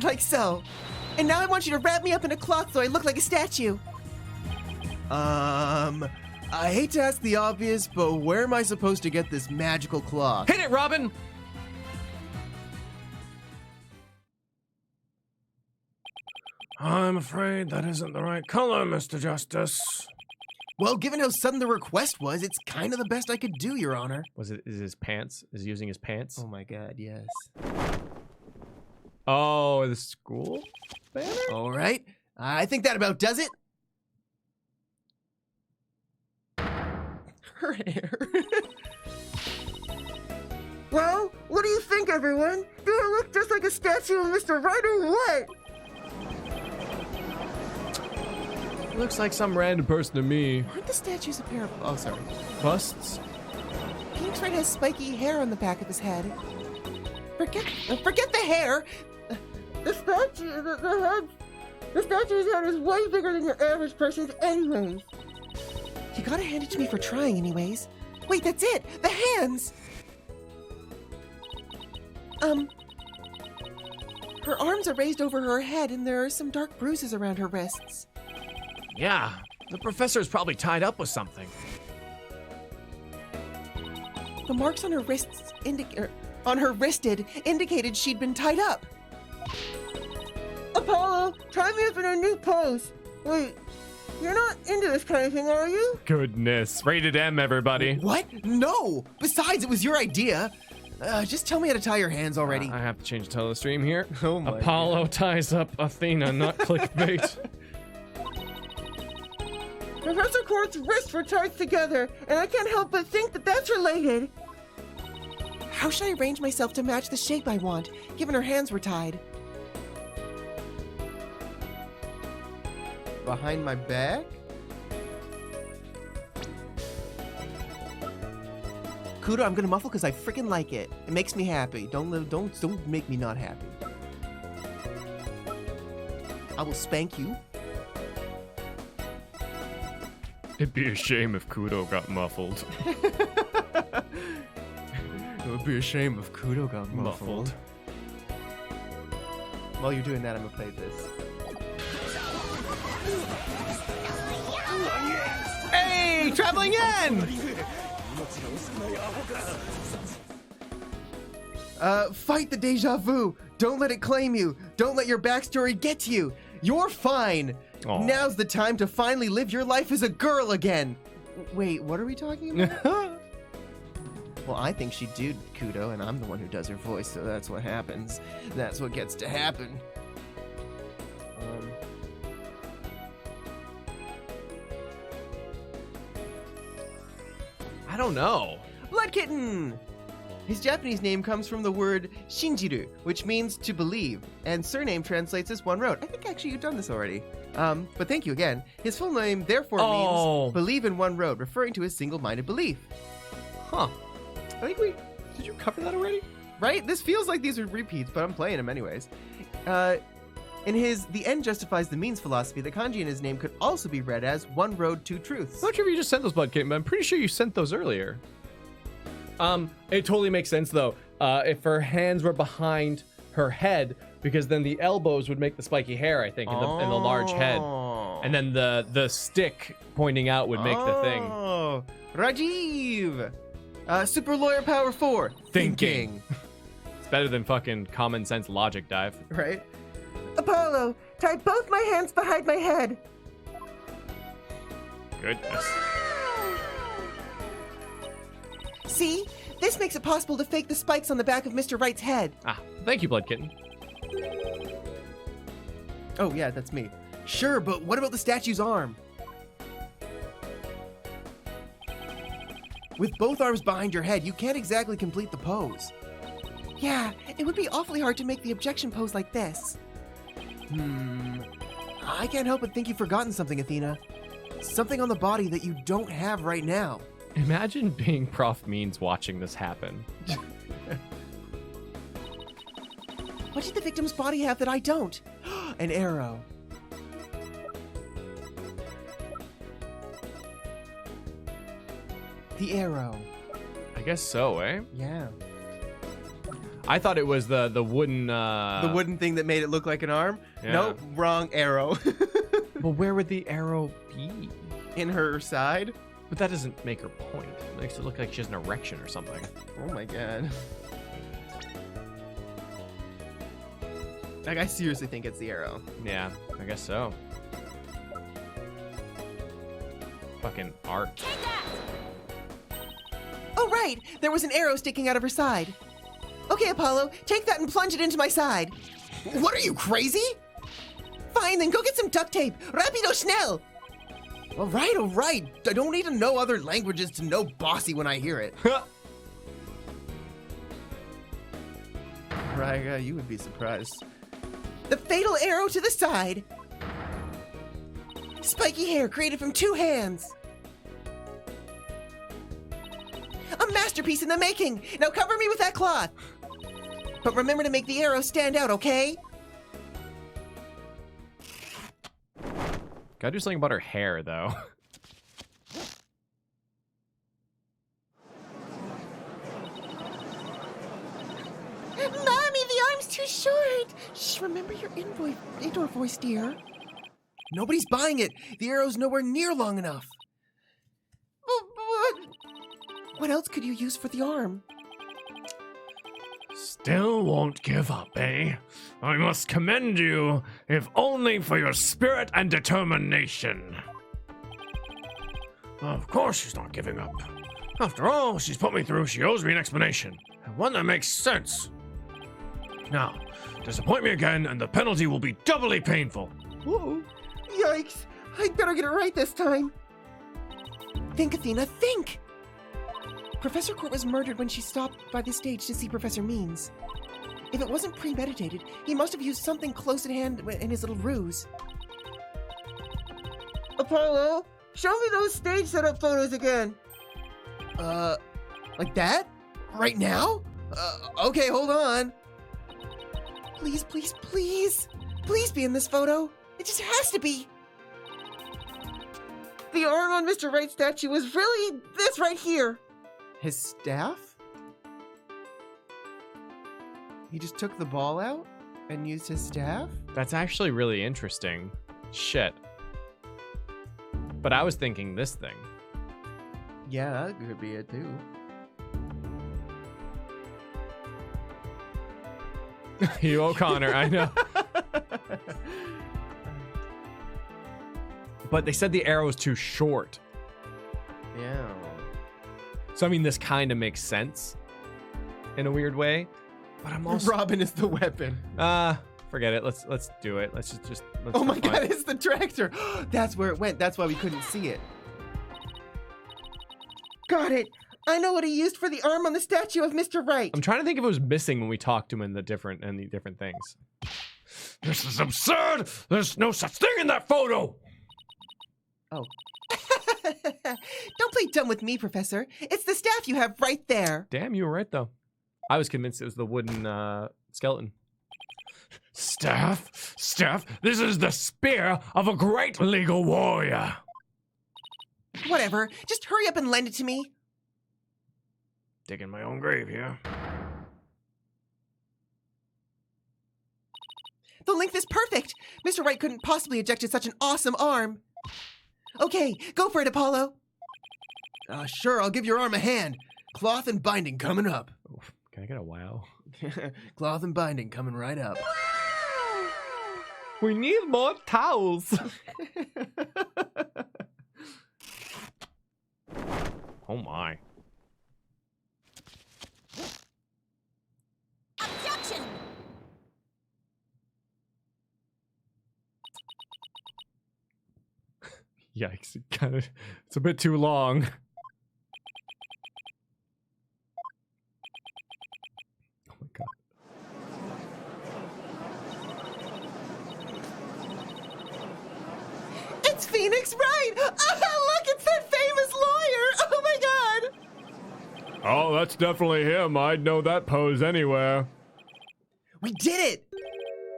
like so. And now I want you to wrap me up in a cloth so I look like a statue. I hate to ask the obvious, but where am I supposed to get this magical cloth? Hit it, Robin! I'm afraid that isn't the right color, Mr. Justice. Well, given how sudden the request was, it's kind of the best I could do, Your Honor. Is his pants? Is he using his pants? Oh my god, yes. Oh, the school banner? All right. I think that about does it. Her hair. Well, what do you think, everyone? Do I look just like a statue of Mr. Right or what? Looks like some random person to me. Aren't the statues a pair of... Oh, sorry. Busts? Phoenix Wright has spiky hair on the back of his head. Forget the hair! The statue's head is way bigger than your average person's anyways. You gotta hand it to me for trying anyways. Wait, that's it! The hands! Her arms are raised over her head and there are some dark bruises around her wrists. Yeah, the professor's probably tied up with something. The marks on her wrists indicated she'd been tied up. Apollo, try me up in a new pose. Wait, you're not into this kind of thing, are you? Goodness. Rated M, everybody. What? No! Besides, it was your idea. Just tell me how to tie your hands already. I have to change the title of the stream here. Oh my Apollo ties up Athena, not clickbait. Professor Court's wrists were tied together, and I can't help but think that that's related. How should I arrange myself to match the shape I want, given her hands were tied? Behind my back? Kudo, I'm gonna muffle because I freaking like it. It makes me happy. Don't make me not happy. I will spank you. It'd be a shame if Kudo got muffled. It would be a shame if Kudo got muffled. While you're doing that, I'm gonna play this. Hey, traveling in! Fight the deja vu. Don't let it claim you. Don't let your backstory get to you. You're fine. Aw. Now's the time to finally live your life as a girl again. Wait, what are we talking about? Well, I think she did, Kudo, and I'm the one who does her voice, so that's what happens. That's what gets to happen. I don't know. Blood Kitten! His Japanese name comes from the word shinjiru, which means to believe, and surname translates as one road. I think actually you've done this already. But thank you again. His full name therefore means believe in one road, referring to his single-minded belief. Huh. I think did you cover that already? Right? This feels like these are repeats, but I'm playing them anyways. In his the end justifies the means philosophy, the kanji in his name could also be read as one road, two truths. I'm not sure if you just sent those, Blood Kitten, but I'm pretty sure you sent those earlier. It totally makes sense, though. If her hands were behind her head, because then the elbows would make the spiky hair, I think, in the large head. And then the stick pointing out would make the thing. Oh, Rajiv! Super lawyer power 4. Thinking. It's better than fucking common sense logic dive. Right? Apollo, tie both my hands behind my head. Goodness. See? This makes it possible to fake the spikes on the back of Mr. Wright's head. Ah, thank you, Blood Kitten. Oh, yeah, that's me. Sure, but what about the statue's arm? With both arms behind your head, you can't exactly complete the pose. Yeah, it would be awfully hard to make the objection pose like this. I can't help but think you've forgotten something, Athena. Something on the body that you don't have right now. Imagine being Prof. Means watching this happen. What did the victim's body have that I don't? An arrow. The arrow. I guess so, eh? Yeah. I thought it was the wooden... The wooden thing that made it look like an arm? Yeah. Nope, wrong arrow. But where would the arrow be? In her side? But that doesn't make her point. It makes it look like she has an erection or something. Oh my god. Like, I seriously think it's the arrow. Yeah, I guess so. Fucking art. Take that! Oh, right! There was an arrow sticking out of her side. Okay, Apollo, take that and plunge it into my side. What are you, crazy? Fine, then go get some duct tape. Rapido schnell! All right. I don't need to know other languages to know bossy when I hear it. Right, you would be surprised. The fatal arrow to the side. Spiky hair created from 2 hands. A masterpiece in the making. Now cover me with that cloth. But remember to make the arrow stand out, okay? Gotta do something about her hair, though. Mommy, the arm's too short. Shh, remember your indoor voice, dear. Nobody's buying it. The arrow's nowhere near long enough. What else could you use for the arm? Still won't give up, eh? I must commend you, if only for your spirit and determination. Of course she's not giving up. After all she's put me through, she owes me an explanation, and one that makes sense. Now, disappoint me again, and the penalty will be doubly painful. Whoa. Yikes. I'd better get it right this time. Think, Athena, think! Professor Court was murdered when she stopped by the stage to see Professor Means. If it wasn't premeditated, he must have used something close at hand in his little ruse. Apollo, show me those stage setup photos again. Like that? Right now? Okay, hold on. Please, please, please. Please be in this photo. It just has to be. The arm on Mr. Wright's statue was really this right here. His staff? He just took the ball out and used his staff? That's actually really interesting. Shit. But I was thinking this thing. Yeah, that could be it too. You O'Connor, I know. But they said the arrow was too short. Yeah. So I mean, this kind of makes sense in a weird way. But I'm also Robin is the weapon. forget it. Let's do it. Let's Oh my god, it's the tractor. That's where it went. That's why we couldn't see it. Got it. I know what he used for the arm on the statue of Mr. Wright. I'm trying to think if it was missing when we talked to him in the different things. This is absurd! There's no such thing in that photo! Oh. Don't play dumb with me, Professor. It's the staff you have right there. Damn, you were right, though. I was convinced it was the wooden skeleton. Staff? Staff? This is the spear of a great legal warrior. Whatever. Just hurry up and lend it to me. Digging my own grave here. The length is perfect. Mr. Wright couldn't possibly ejected such an awesome arm. Okay, go for it, Apollo. Sure, I'll give your arm a hand. Cloth and binding coming up. Oof, can I get a wow? Cloth and binding coming right up. We need more towels. Oh my. Objection! Yikes, it's a bit too long. Oh my god. It's Phoenix Wright! Look, it's that famous lawyer! Oh my god! Oh, that's definitely him. I'd know that pose anywhere. We did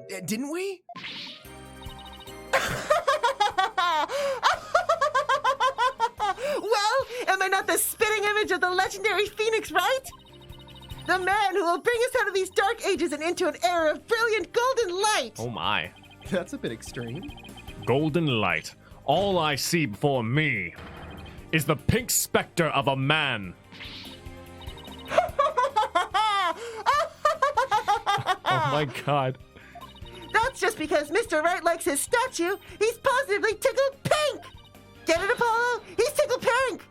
it! Didn't we? Well, am I not the spitting image of the legendary Phoenix Wright? The man who will bring us out of these dark ages and into an era of brilliant golden light! Oh my. That's a bit extreme. Golden light. All I see before me is the pink specter of a man. Oh my god. That's just because Mr. Wright likes his statue. He's positively tickled pink! Get it, Apollo? He's tickled pink!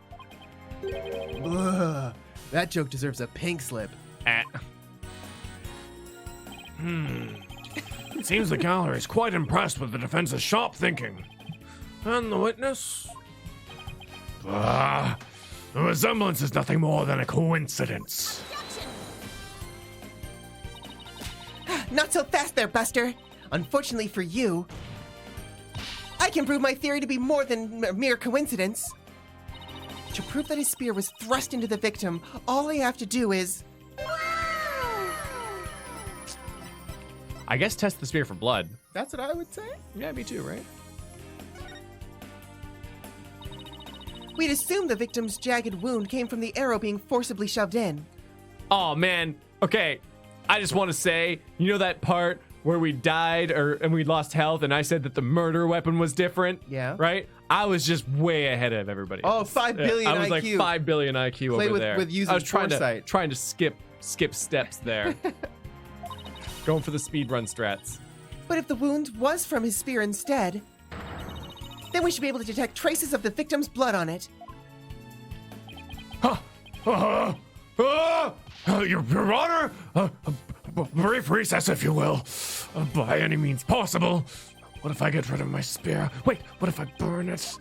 Ugh, that joke deserves a pink slip. It seems the gallery is quite impressed with the defense's sharp thinking. And the witness? The resemblance is nothing more than a coincidence. Not so fast there, Buster. Unfortunately for you, I can prove my theory to be more than a mere coincidence. To prove that his spear was thrust into the victim, all I have to do is... I guess test the spear for blood. That's what I would say. Yeah, me too, right? We'd assume the victim's jagged wound came from the arrow being forcibly shoved in. Oh man. Okay. I just want to say, you know that part where we died and we lost health and I said that the murder weapon was different? Yeah. Right? I was just way ahead of everybody Oh, else. 5 billion I was IQ. like 5 billion IQ Play over with- there. with using I was trying foresight. to skip steps there. Going for the speedrun strats. But if the wound was from his spear instead, then we should be able to detect traces of the victim's blood on it. Your Honor, a brief recess, if you will, by any means possible. What if I get rid of my spear? Wait, what if I burn it?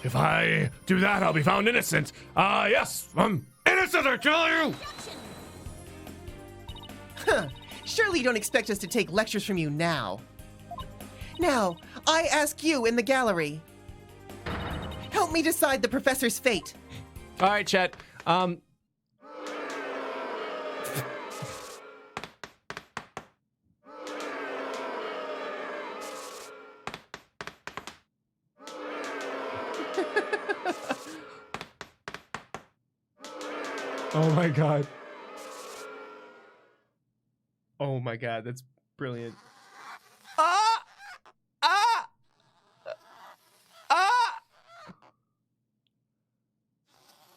If I do that, I'll be found innocent. Yes, I'm innocent, I tell you! Surely you don't expect us to take lectures from you now. Now, I ask you in the gallery. Help me decide the professor's fate. All right, chat. Oh my god. Oh my god, that's brilliant.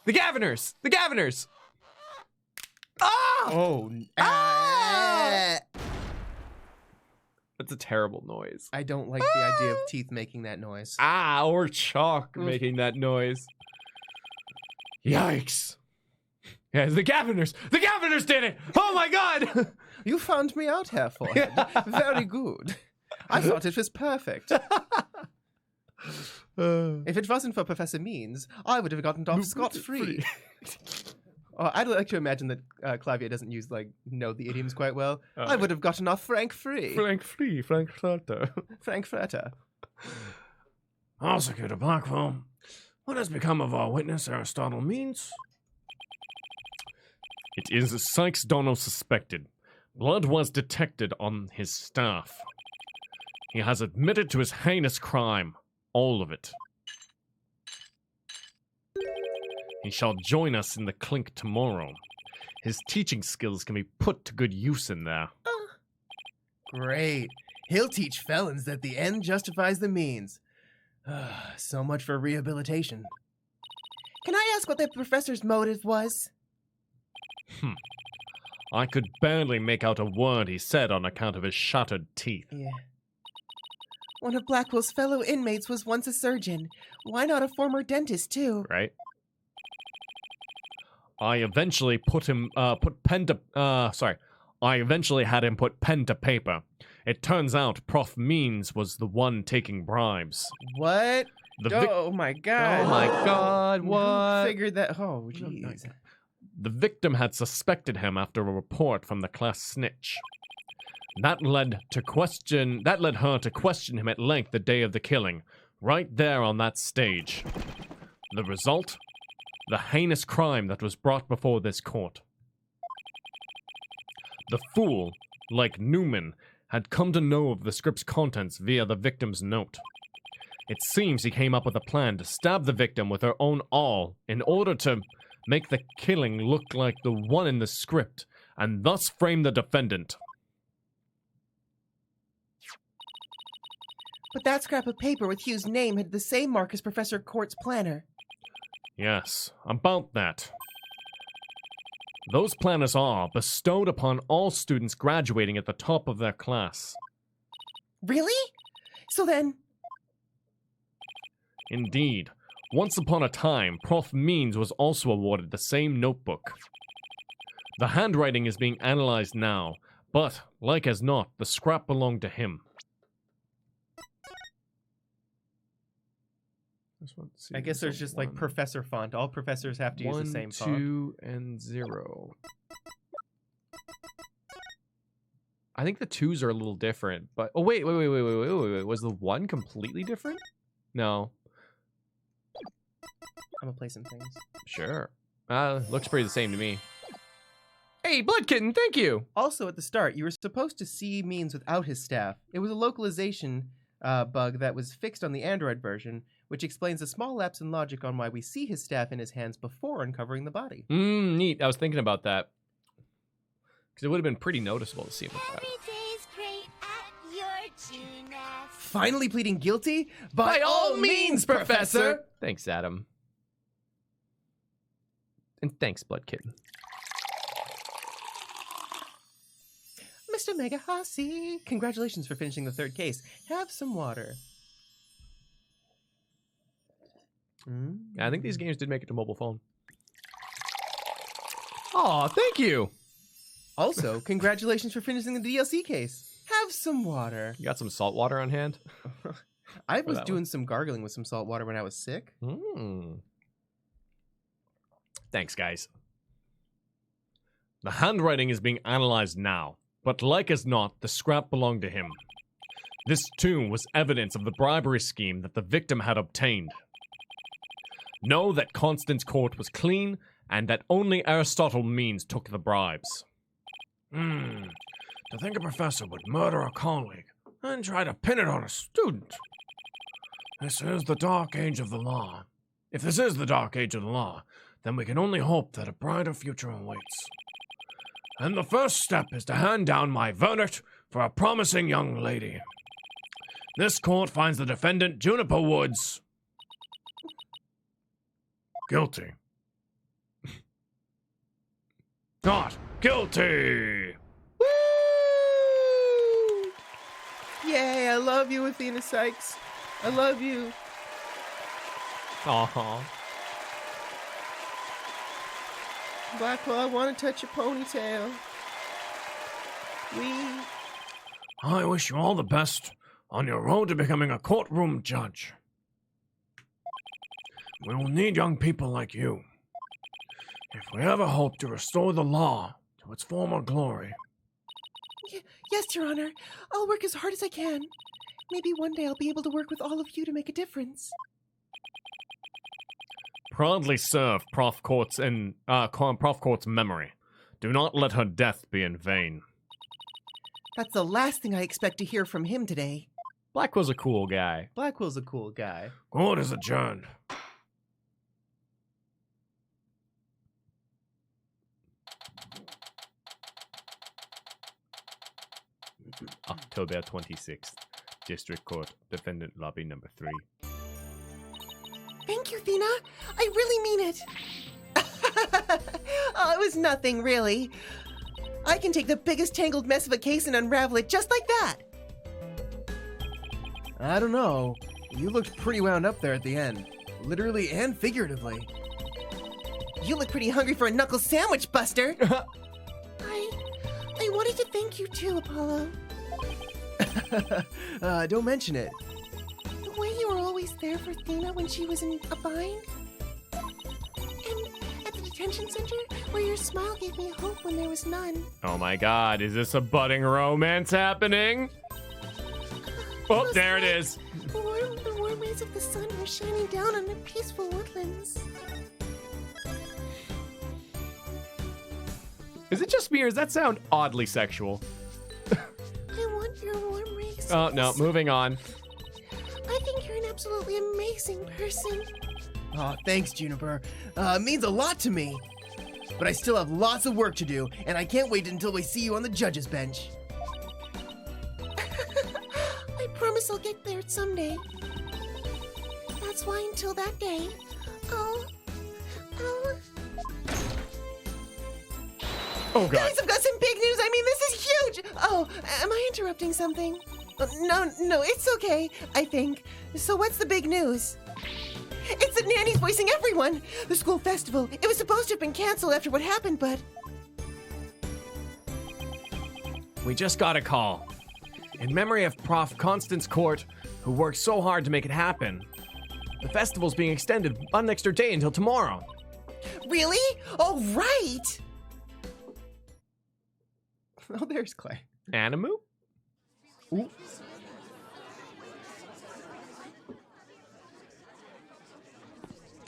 The Gaviners! The Gaviners! Oh. That's a terrible noise. I don't like the idea of teeth making that noise. Or chalk making that noise. Yikes. Yeah, the Gaviners! The Gaviners did it! Oh my god! You found me out, Herr Forehead. Very good. I thought it was perfect. If it wasn't for Professor Means, I would have gotten off scot-free. I'd like to imagine that Clavia doesn't use, the idioms quite well. I would have gotten off frank-free. Frank-free, Frankfurter. Frankfurter. Prosecutor Blackwell, what has become of our witness, Aristotle Means? It is as Sykes Donald suspected. Blood was detected on his staff. He has admitted to his heinous crime. All of it. He shall join us in the clink tomorrow. His teaching skills can be put to good use in there. Great. He'll teach felons that the end justifies the means. So much for rehabilitation. Can I ask what the professor's motive was? I could barely make out a word he said on account of his shattered teeth. Yeah. One of Blackwell's fellow inmates was once a surgeon. Why not a former dentist, too? Right? I eventually had him put pen to paper. It turns out Prof. Means was the one taking bribes. What? Oh my god. Oh my god, what? Who figured that? Oh, jeez. The victim had suspected him after a report from the class snitch. That led her to question him at length the day of the killing, right there on that stage. The result? The heinous crime that was brought before this court. The fool, like Newman, had come to know of the script's contents via the victim's note. It seems he came up with a plan to stab the victim with her own awl in order to make the killing look like the one in the script, and thus frame the defendant. But that scrap of paper with Hugh's name had the same mark as Professor Court's planner. Yes, about that. Those planners are bestowed upon all students graduating at the top of their class. Really? So then... Indeed. Once upon a time, Prof. Means was also awarded the same notebook. The handwriting is being analyzed now, but, like as not, the scrap belonged to him. I guess there's just professor font. All professors have to use the same font. 1, 2, and 0. I think the 2s are a little different, but... Oh, wait. Was the 1 completely different? No. I'm gonna play some things. Sure. Looks pretty the same to me. Hey, Blood Kitten, thank you! Also, at the start, you were supposed to see Means without his staff. It was a localization bug that was fixed on the Android version, which explains a small lapse in logic on why we see his staff in his hands before uncovering the body. Neat. I was thinking about that. Because it would have been pretty noticeable to see him with that. Finally pleading guilty? By all means, Professor! Thanks, Adam. And thanks, Blood Kitten. Mr. Megahasi, congratulations for finishing the 3rd case. Have some water. Yeah, I think these games did make it to mobile phone. Aw, thank you! Also, congratulations for finishing the DLC case. Have some water. You got some salt water on hand? I was doing some gargling with some salt water when I was sick. Thanks, guys. The handwriting is being analyzed now, but like as not, the scrap belonged to him. This, too, was evidence of the bribery scheme that the victim had obtained. Know that Constance Court was clean, and that only Aristotle Means took the bribes. To think a professor would murder a colleague and try to pin it on a student. This is the dark age of the law. If this is the dark age of the law, then we can only hope that a brighter future awaits. And the first step is to hand down my verdict for a promising young lady. This court finds the defendant, Juniper Woods, guilty. Not guilty! Woo! Yay, I love you, Athena Sykes. I love you. Aww. Blackwell, I want to touch your ponytail. I wish you all the best on your road to becoming a courtroom judge. We will need young people like you. If we ever hope to restore the law to its former glory. Yes, Your Honor. I'll work as hard as I can. Maybe one day I'll be able to work with all of you to make a difference. Proudly serve Prof. Court's memory. Do not let her death be in vain. That's the last thing I expect to hear from him today. Blackwell's a cool guy. Blackwell's a cool guy. Court is adjourned. October 26th. District Court. Defendant Lobby number 3. Thank you, Thina. I really mean it. Oh, it was nothing, really. I can take the biggest tangled mess of a case and unravel it just like that. I don't know. You looked pretty wound up there at the end. Literally and figuratively. You look pretty hungry for a knuckle sandwich, Buster. I wanted to thank you too, Apollo. Don't mention it. The way you were always there for Thina when she was in a bind. And at the detention center, where your smile gave me hope when there was none. Oh my god, is this a budding romance happening? Oh, there it is. The warm rays of the sun were shining down on the peaceful woodlands. Is it just me or does that sound oddly sexual? I want your warm rays. Oh, no, moving on. I think you're an absolutely amazing person. Aw, thanks, Juniper. It means a lot to me. But I still have lots of work to do, and I can't wait until we see you on the judge's bench. I promise I'll get there someday. That's why until that day, I'll... Oh god. Guys, I've got some big news. I mean, this is huge. Oh, am I interrupting something? No, it's okay, I think. So what's the big news? It's that Nanny's voicing everyone. The school festival. It was supposed to have been canceled after what happened, but... We just got a call. In memory of Prof. Constance Court, who worked so hard to make it happen. The festival's being extended one extra day until tomorrow. Really? Oh, right. Oh, there's Clay. Animu? Ooh.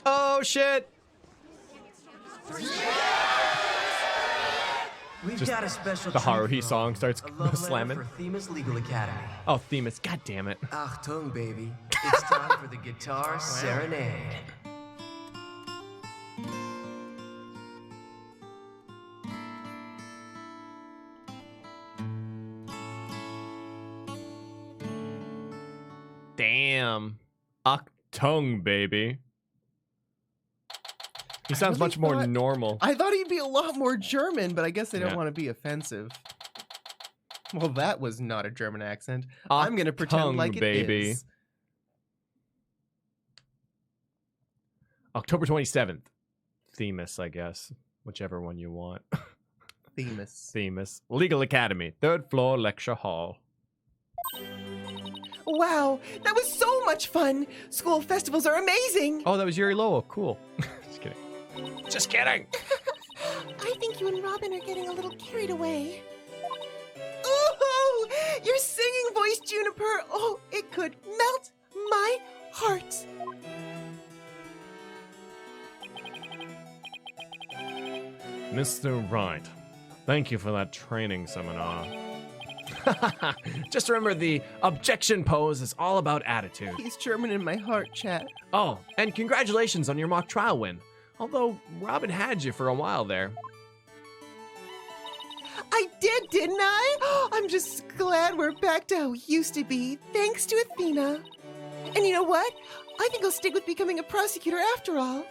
Oh shit! We've Just got a special the treat Haruhi for song all. starts A love letter slamming. for Themis Legal Academy. Oh, Themis, god damn it. Achtung, baby. It's time for the guitar serenade. Damn. Achtung, baby. He sounds really much more thought- normal. I thought he'd be a lot more German, but I guess they don't Yeah. want to be offensive. Well, that was not a German accent. I'm going to pretend like it is. baby. October 27th. Themis, I guess. Whichever one you want. Themis. Themis. Legal Academy. 3rd floor lecture hall. Wow, that was so much fun. School festivals are amazing. Oh, that was Yuri Lowell. Cool. Just kidding. Just kidding. I think you and Robin are getting a little carried away. Ooh, your singing voice, Juniper. Oh, it could melt my heart. Mr. Wright, thank you for that training seminar. Just remember, the objection pose is all about attitude. He's German in my heart, chat. Oh, and congratulations on your mock trial win. Although Robin had you for a while there. I did, didn't I? I'm just glad we're back to how we used to be, thanks to Athena. And you know what? I think I'll stick with becoming a prosecutor after all.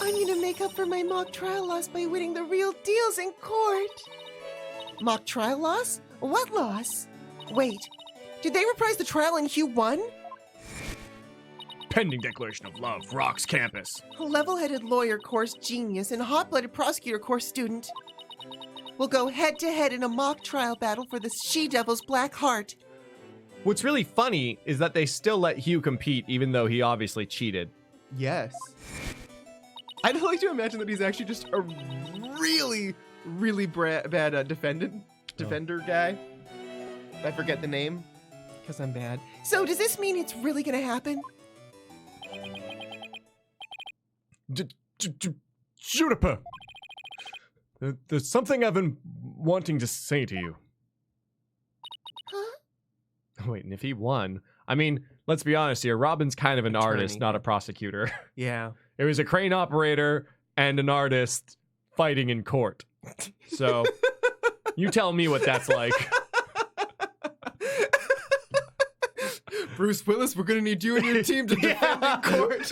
I'm gonna make up for my mock trial loss by winning the real deals in court. Mock trial loss? What loss? Wait, did they reprise the trial in Hugh 1? Pending declaration of love rocks campus. A level-headed lawyer course genius and a hot-blooded prosecutor course student. We'll go head-to-head in a mock trial battle for the she-devil's black heart. What's really funny is that they still let Hugh compete, even though he obviously cheated. Yes. I'd like to imagine that he's actually just a really, really bad defender guy. I forget the name because I'm bad. So does this mean it's really gonna happen? Juniper, there's something I've been wanting to say to you. Huh? Wait, and if he won, I mean, let's be honest here. Robin's kind of an artist, Attorney. not a prosecutor. Yeah. It was a crane operator and an artist fighting in court. So, you tell me what that's like. Bruce Willis, we're gonna need you and your team to defend in court.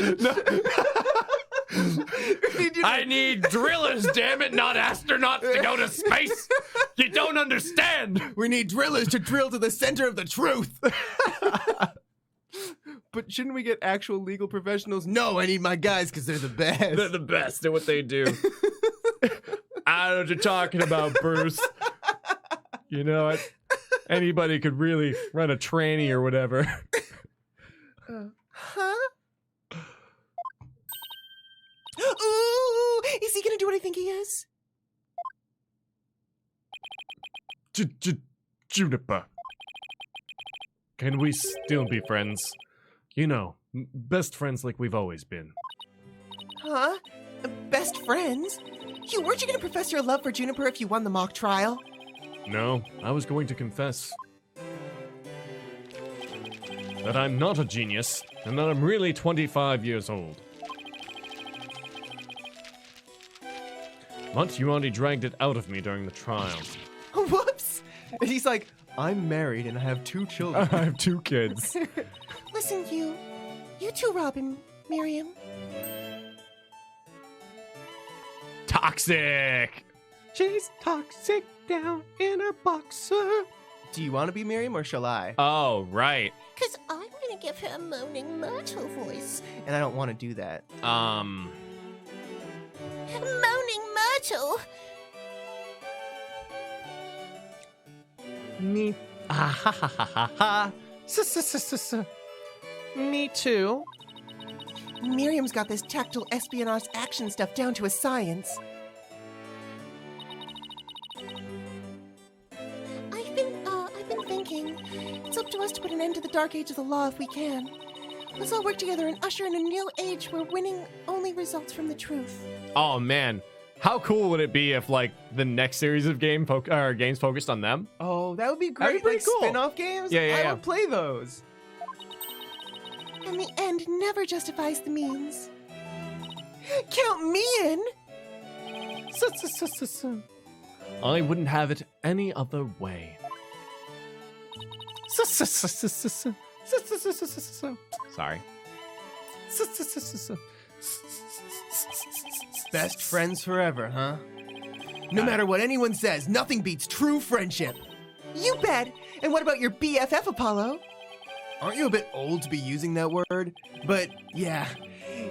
I need drillers, damn it, not astronauts to go to space. You don't understand. We need drillers to drill to the center of the truth. But shouldn't we get actual legal professionals? No, I need my guys because they're the best. They're the best at what they do. I know what you're talking about, Bruce. You know what? Anybody could really run a tranny or whatever. Huh? Ooh, is he gonna do what I think he is? Juniper, can we still be friends? You know, best friends like we've always been. Huh? Best friends? Hugh, weren't you gonna profess your love for Juniper if you won the mock trial? No, I was going to confess that I'm not a genius and that I'm really 25 years old. But you already dragged it out of me during the trial. Whoops! And he's like, I'm married and I have 2 children. I have 2 kids. Listen, Hugh. You too, Robin, Miriam. Toxic. She's toxic down in her boxer. Do you want to be Miriam or shall I? Oh, right. Because I'm gonna give her a moaning Myrtle voice. And I don't want to do that. Moaning Myrtle! Me. Ah, ha, ha, ha, ha, ha. Me too. Miriam's got this tactile espionage action stuff down to a science. I've been thinking. It's up to us to put an end to the dark age of the law if we can. Let's all work together and usher in a new age where winning only results from the truth. Oh man, how cool would it be if like the next series of games focused on them? Oh, that would be That'd be great. pretty Like cool. spin-off games? Yeah, yeah, I yeah. would play those. And the end never justifies the means. Count me in! I wouldn't have it any other way. Sorry. Best friends forever, huh? No matter what anyone says, nothing beats true friendship. You bet! And what about your BFF, Apollo? Aren't you a bit old to be using that word? But yeah,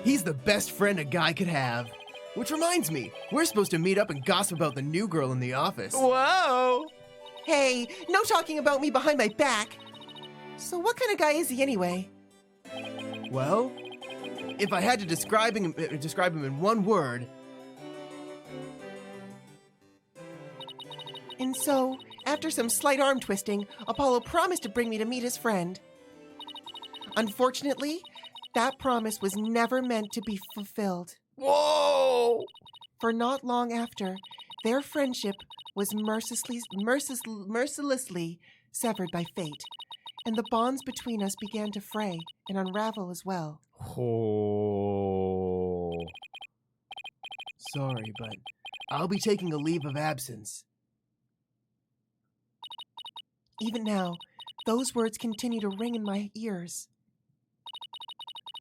he's the best friend a guy could have. Which reminds me, we're supposed to meet up and gossip about the new girl in the office. Whoa! Hey, no talking about me behind my back. So what kind of guy is he anyway? Well, if I had to describe him in one word. And so, after some slight arm twisting, Apollo promised to bring me to meet his friend. Unfortunately, that promise was never meant to be fulfilled. Whoa! For not long after, their friendship was mercilessly severed by fate, and the bonds between us began to fray and unravel as well. Oh. Sorry, but I'll be taking a leave of absence. Even now, those words continue to ring in my ears.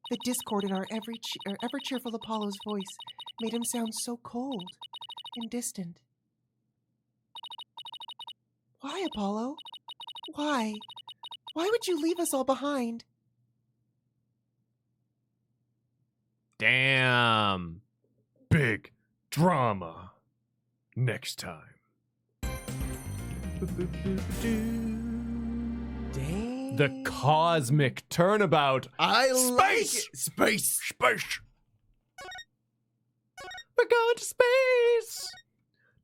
The discord in our ever-cheerful Apollo's voice made him sound so cold and distant. Why, Apollo? Why? Why would you leave us all behind? Damn. Big drama. Next time. Damn. The cosmic turnabout. I like Space! it. Space. Space! We're going to space.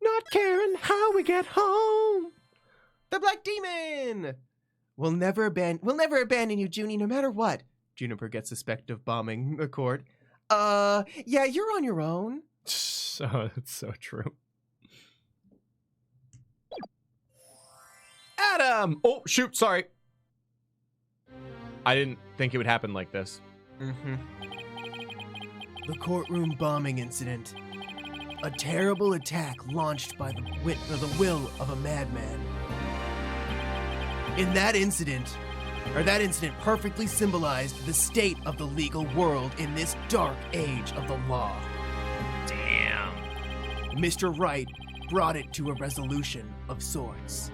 Not caring how we get home. The Black Demon. We'll never abandon you, Junie, no matter what. Juniper gets suspected of bombing the court. Yeah, you're on your own. Oh, that's so true. Adam! Oh, shoot, sorry. I didn't think it would happen like this. Mm-hmm. The courtroom bombing incident. A terrible attack launched by the will of a madman. That incident perfectly symbolized the state of the legal world in this dark age of the law. Damn. Mr. Wright brought it to a resolution of sorts.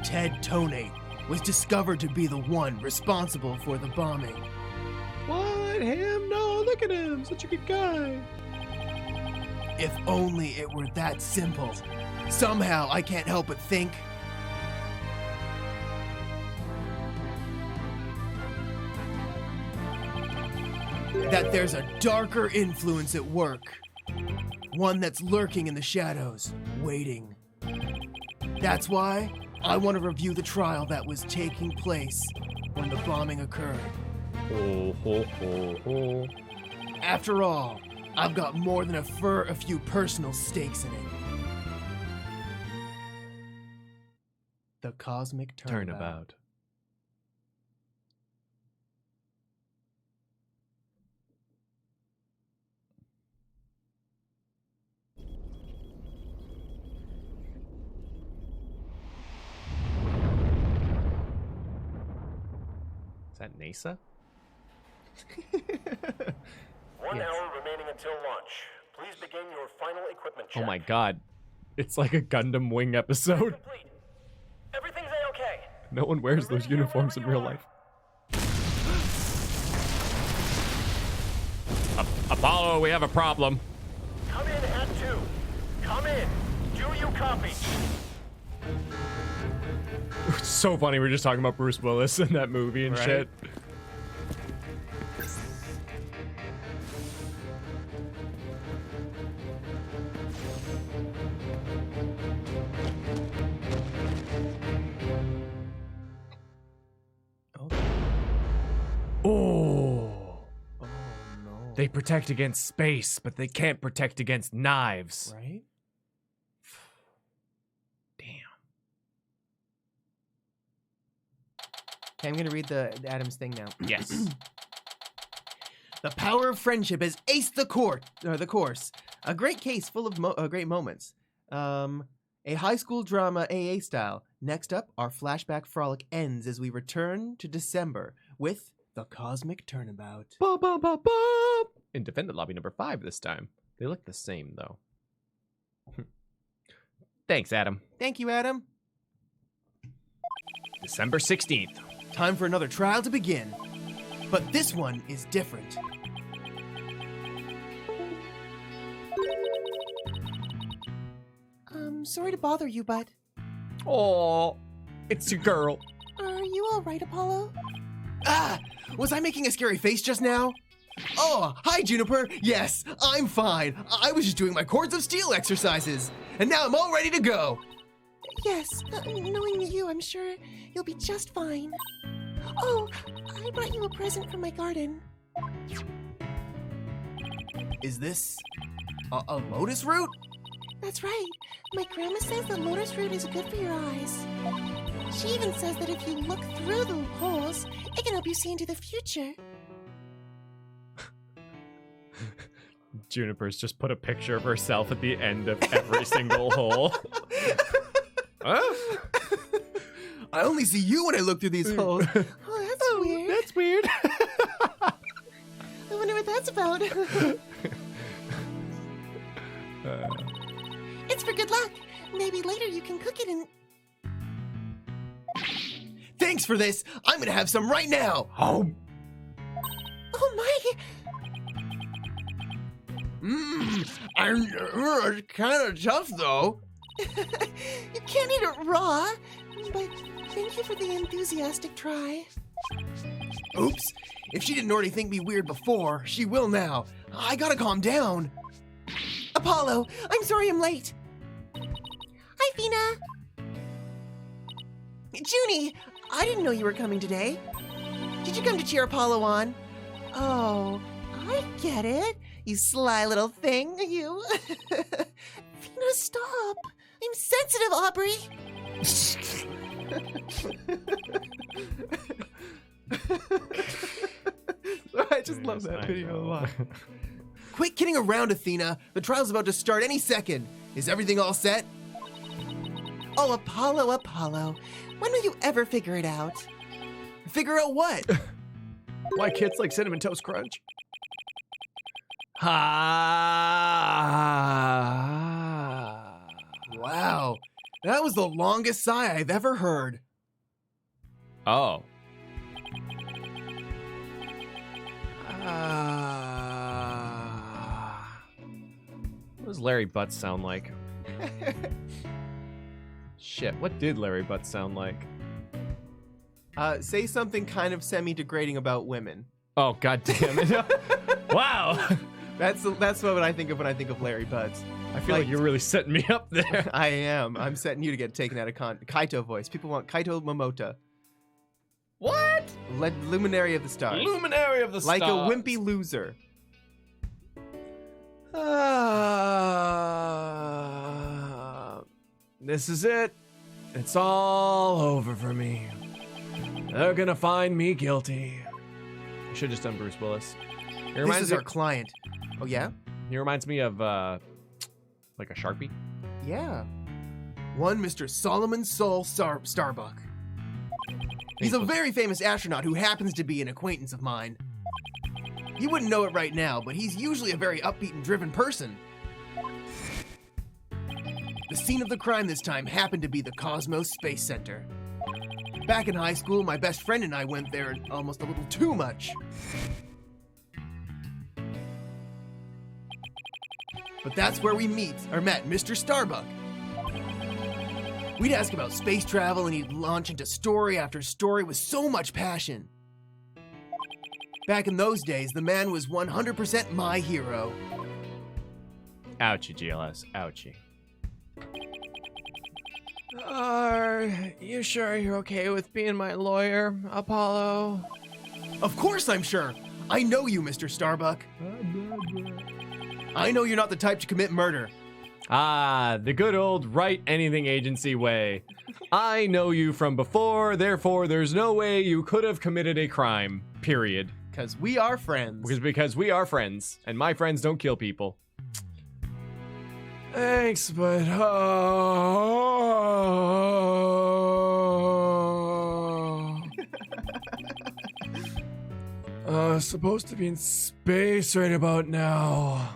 Ted Tonate was discovered to be the one responsible for the bombing. What? Him? No, look at him. Such a good guy. If only it were that simple. Somehow I can't help but think that there's a darker influence at work. One that's lurking in the shadows, waiting. That's why I want to review the trial that was taking place when the bombing occurred. Ho, ho, ho, ho. After all, I've got more than a few personal stakes in it. The Cosmic Turnabout. Is that NASA? 1 hour remaining until launch. Please begin your final equipment check. Oh my god. It's like a Gundam Wing episode. Complete. Everything's A-okay. No one wears those uniforms in real life. Apollo, we have a problem. Come in at 2. Come in. Do you copy? It's so funny, we're just talking about Bruce Willis in that movie and Right. shit. Oh. Oh no. They protect against space, but they can't protect against knives. Right? Damn. Okay, I'm gonna read the Adams thing now. Yes. The power of friendship has aced the course. A great case full of great moments. A high school drama AA style. Next up, our flashback frolic ends as we return to December with the Cosmic Turnabout. Ba, ba, ba, ba. In defendant lobby number 5 this time. They look the same though. Thanks, Adam. Thank you, Adam. December 16th. Time for another trial to begin. But this one is different. Sorry to bother you, but Oh, it's your girl. Are you all right, Apollo? ah, was I making a scary face just now? Oh, hi, Juniper. Yes, I'm fine. I was just doing my Chords of Steel exercises, and now I'm all ready to go. Yes, knowing you, I'm sure you'll be just fine. Oh, I brought you a present from my garden. Is this a lotus root? That's right. My grandma says that lotus root is good for your eyes. She even says that if you look through the holes, it can help you see into the future. Juniper's just put a picture of herself at the end of every single hole. Huh? I only see you when I look through these holes. Oh, that's weird. That's weird. I wonder what that's about. It's for good luck. Maybe later you can cook it and... Thanks for this. I'm gonna have some right now. Oh, Oh my! I'm kind of tough, though. You can't eat it raw, but thank you for the enthusiastic try. Oops. If she didn't already think me weird before, she will now. I gotta calm down. Apollo, I'm sorry I'm late. Hi, Fina. Junie, I didn't know you were coming today. Did you come to cheer Apollo on? Oh, I get it. You sly little thing, you. Fina, stop. I'm sensitive, Aubrey. I just love that video a lot. Quit kidding around, Athena. The trial's about to start any second. Is everything all set? Oh, Apollo, Apollo. When will you ever figure it out? Figure out what? Why kids like Cinnamon Toast Crunch? Wow. That was the longest sigh I've ever heard. Oh. What does Larry Butts sound like? Shit, what did Larry Butts sound like? Say something kind of semi-degrading about women. Oh, god damn it. Wow. That's what I think of when I think of Larry Butts. I feel like you're really setting me up there. I am. I'm setting you to get taken out of Kaito voice. People want Kaito Momota. What? Luminary of the stars. Luminary of the Like stars. a wimpy loser. This is it. It's all over for me. They're gonna find me guilty. I should have just done Bruce Willis. This is our client. Oh, yeah? He reminds me of, like a Sharpie. Yeah. One Mr. Solomon Sol Starbuck. He's a very famous astronaut who happens to be an acquaintance of mine. You wouldn't know it right now, but he's usually a very upbeat and driven person. The scene of the crime this time happened to be the Cosmos Space Center. Back in high school, my best friend and I went there almost a little too much. But that's where we met Mr. Starbuck. We'd ask about space travel and he'd launch into story after story with so much passion. Back in those days, the man was 100% my hero. Ouchie, GLS. Ouchie. Are you sure you're okay with being my lawyer, Apollo? Of course I'm sure. I know you, Mr. Starbuck. I know you're not the type to commit murder. Ah, the good old write anything agency way. I know you from before, therefore there's no way you could have committed a crime, period. Because we are friends. Because we are friends, and my friends don't kill people. Thanks, but supposed to be in space right about now.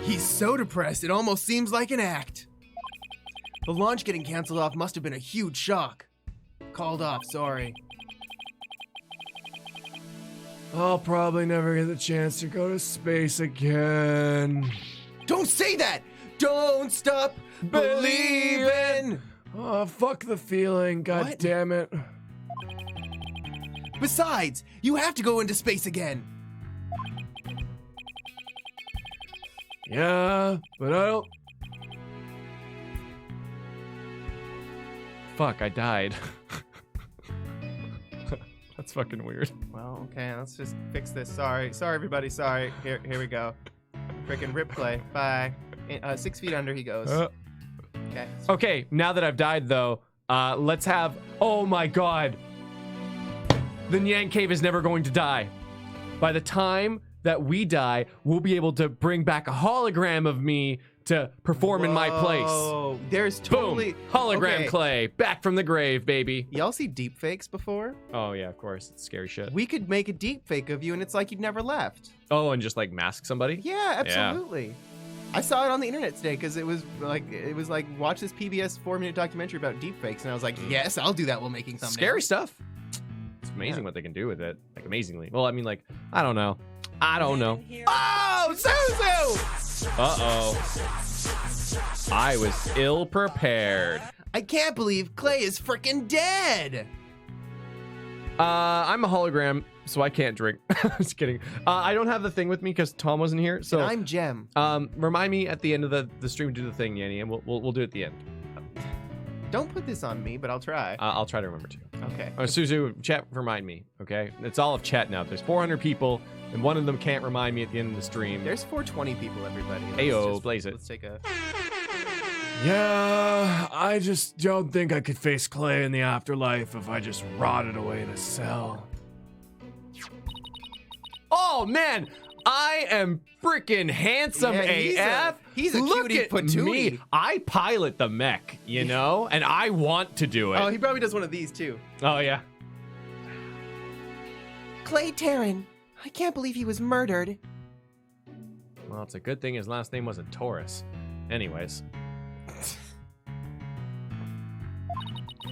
He's so depressed, it almost seems like an act. The launch getting canceled off must have been a huge shock. Called off, sorry. I'll probably never get the chance to go to space again. Don't say that! Don't stop believing! Oh, fuck the feeling, god What? damn it. Besides, you have to go into space again. Yeah, but I don't... Fuck, I died. That's fucking weird. Well, okay, let's just fix this. Sorry, everybody, sorry. Here we go. Freaking rip play. Bye. 6 feet under he goes. Okay. Okay, now that I've died though, let's have... Oh my god. The NyanCave is never going to die. By the time that we die, we'll be able to bring back a hologram of me to perform in my place. Oh, there's totally Boom! Hologram Okay. Clay, back from the grave, baby. Y'all see deep fakes before? Oh yeah, of course. It's scary shit. We could make a deep fake of you, and it's like you'd never left. Oh, and just like mask somebody? Yeah, absolutely. I saw it on the internet today because it was like watch this PBS 4-minute documentary about deep fakes, and I was like, yes, I'll do that while making thumbnails. Scary stuff. It's amazing what they can do with it. Like amazingly. Well, I mean, like, I don't know. Oh, Suzu! Uh-oh. I was ill prepared. I can't believe Clay is freaking dead. I'm a hologram, so I can't drink. Just kidding. I don't have the thing with me because Tom wasn't here. So And I'm Gem. remind me at the end of the stream to do the thing, Yanni, and we'll do it at the end. Don't put this on me, but I'll try. I'll try to remember to. Okay. Suzu, chat, remind me, okay? It's all of chat now. There's 400 people, and one of them can't remind me at the end of the stream. There's 420 people, everybody. Ayo, blaze it. Let's take a... Yeah, I just don't think I could face Clay in the afterlife if I just rotted away in a cell. Oh, man! I am freaking handsome Yeah, AF. he's a Look cutie at patootie. me. I pilot the mech, you know? And I want to do it. Oh, he probably does one of these, too. Oh, yeah. Clay Taryn. I can't believe he was murdered. Well, it's a good thing his last name wasn't Taurus. Anyways.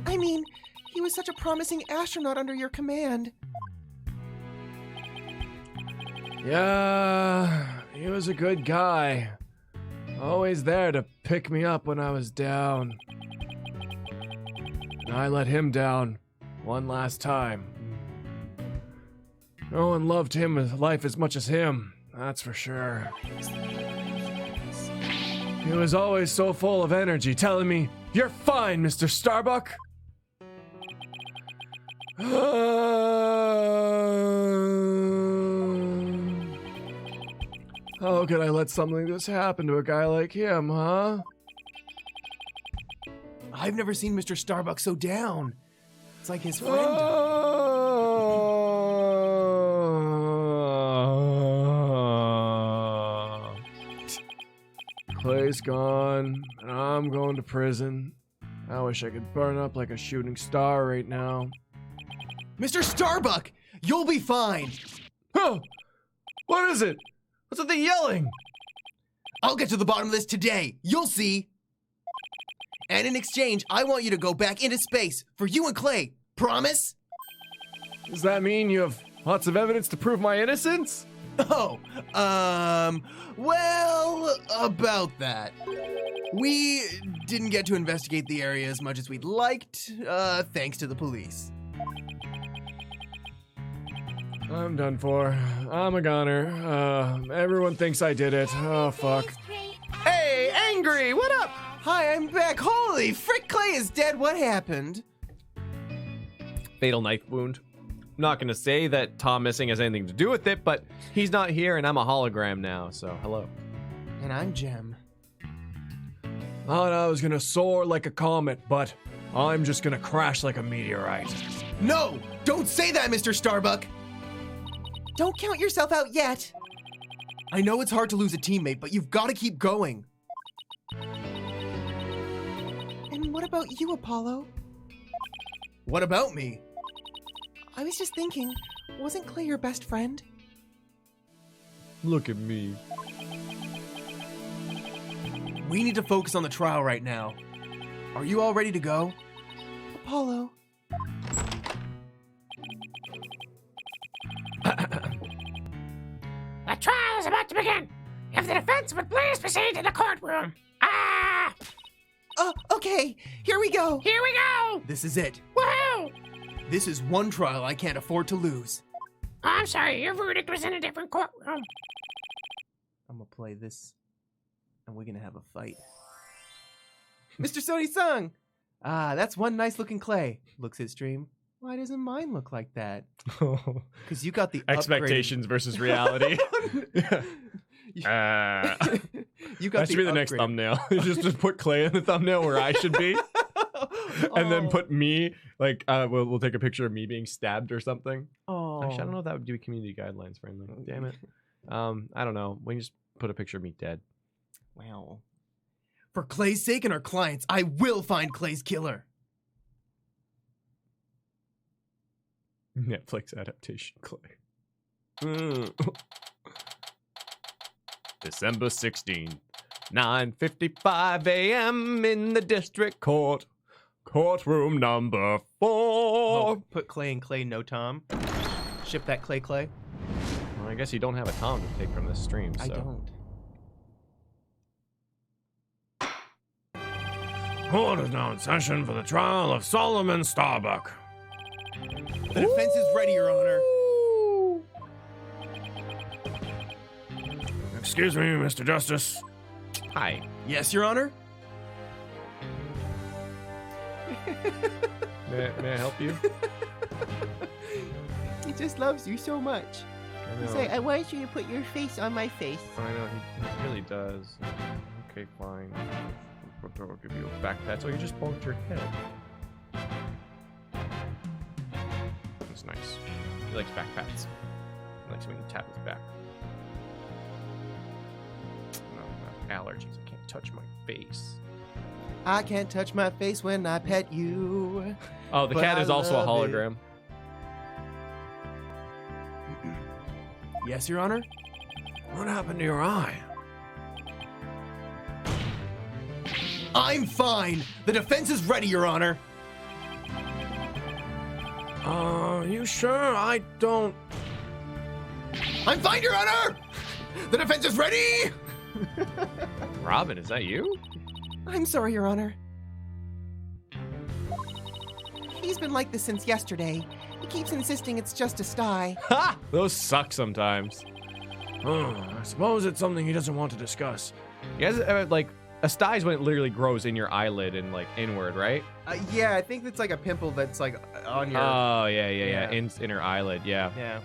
I mean, he was such a promising astronaut under your command. Yeah, he was a good guy. Always there to pick me up when I was down. And I let him down one last time. No one loved him with life as much as him, that's for sure. He was always so full of energy, telling me, "You're fine, Mr. Starbuck." How could I let something like this happen to a guy like him, huh? I've never seen Mr. Starbuck so down. It's like his friend. Clay's gone, and I'm going to prison. I wish I could burn up like a shooting star right now. Mr. Starbuck, you'll be fine. Huh? What is it? What's with the yelling? I'll get to the bottom of this today. You'll see. And in exchange, I want you to go back into space for you and Clay. Promise? Does that mean you have lots of evidence to prove my innocence? Oh, well, about that. We didn't get to investigate the area as much as we'd liked, thanks to the police. I'm done for. I'm a goner. Everyone thinks I did it. Oh, fuck. Hey, Angry, what up? Hi, I'm back. Holy frick, Clay is dead. What happened? Fatal knife wound. I'm not going to say that Tom missing has anything to do with it, but he's not here and I'm a hologram now, so hello. And I'm Gem. Thought I was gonna soar like a comet, but I'm just gonna crash like a meteorite. No, don't say that, Mr. Starbuck. Don't count yourself out yet. I know it's hard to lose a teammate, but you've got to keep going. And what about you, Apollo? What about me? I was just thinking, wasn't Clay your best friend? Look at me. We need to focus on the trial right now. Are you all ready to go? Apollo. The trial is about to begin. If the defense would please proceed to the courtroom. Ah! Okay, here we go. Here we go! This is it. Woohoo! This is one trial I can't afford to lose. I'm sorry, your verdict was in a different courtroom. I'm gonna play this, and we're gonna have a fight. Mr. Sony Sung! Ah, that's one nice looking Clay. Looks his stream. Why doesn't mine look like that? Because you got the Expectations versus reality. You got That should be the next upgraded- thumbnail. just put Clay in the thumbnail where I should be. And then put me, like, we'll take a picture of me being stabbed or something. Oh. Actually, I don't know if that would be community guidelines friendly. Damn it. I don't know. We can just put a picture of me dead. Wow. For Clay's sake and our clients, I will find Clay's killer. Netflix adaptation, Clay. December 16th, 9:55 a.m. in the district court. Courtroom number 4. Oh, put Clay in Clay, no Tom. Ship that Clay. Well, I guess you don't have a Tom to take from this stream, so. I don't. Court is now in session for the trial of Solomon Starbuck. The defense is ready, Your Honor. Excuse me, Mr. Justice. Hi. Yes, Your Honor? May I help you? He just loves you so much. I He's know. like, I want you to put your face on my face. I know, he really does. Okay, fine. I'll give you a back pat. So you just bonked your head. That's nice. He likes back pats. He likes when you tap his back. No, I have allergies. I can't touch my face. I can't touch my face when I pet you. Oh, the But cat I is also a love it. hologram. Yes, Your Honor? What happened to your eye? I'm fine. The defense is ready, Your Honor. You sure? I don't... I'm fine, Your Honor. The defense is ready. Robin, is that you? I'm sorry, Your Honor. He's been like this since yesterday. He keeps insisting it's just a sty. Ha! Those suck sometimes. I suppose it's something he doesn't want to discuss. You guys, like, a sty is when it literally grows in your eyelid and, like, inward, right? Yeah, I think it's like a pimple that's like on your... Oh, yeah. Yeah. Inner eyelid, yeah. yeah.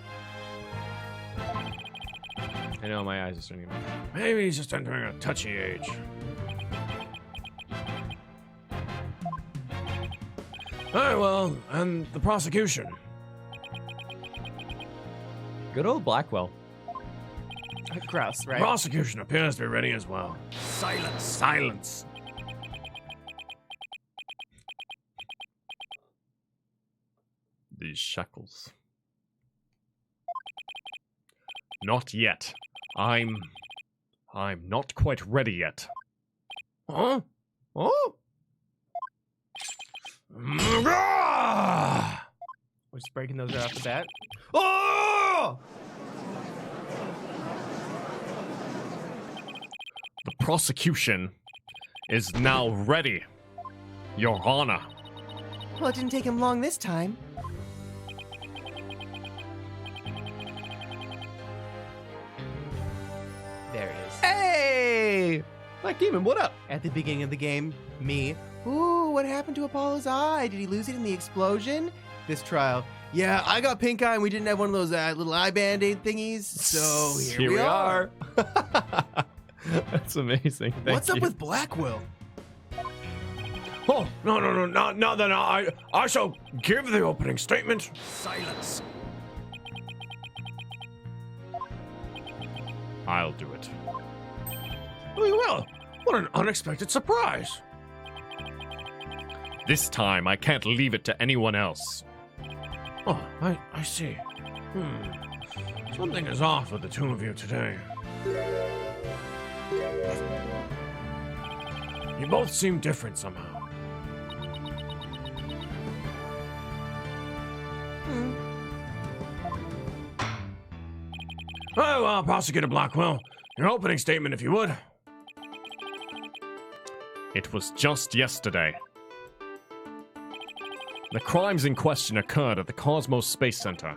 I know, my eyes are starting to... Maybe he's just entering a touchy age. Very well, and the prosecution. Good old Blackwell. Grouse, right? Prosecution appears to be ready as well. Silence, silence. These shackles. Not yet. I'm not quite ready yet. Huh? Oh! Ah! We're just breaking those right off the bat. Oh! The prosecution is now ready, Your Honor. Well, it didn't take him long this time. There it is. Hey! Black Demon, what up? At the beginning of the game, me. Ooh, what happened to Apollo's eye? Did he lose it in the explosion? This trial. Yeah, I got pink eye and we didn't have one of those little eye band-aid thingies. So here we are. That's amazing. Thank What's up you. with Blackwell? Oh, no, I shall give the opening statement. Silence. I'll do it. We will. What an unexpected surprise. This time, I can't leave it to anyone else. Oh, I see. Something is off with the two of you today. You both seem different somehow. Oh, well, Prosecutor Blackwell, your opening statement, if you would. It was just yesterday. The crimes in question occurred at the Cosmos Space Center.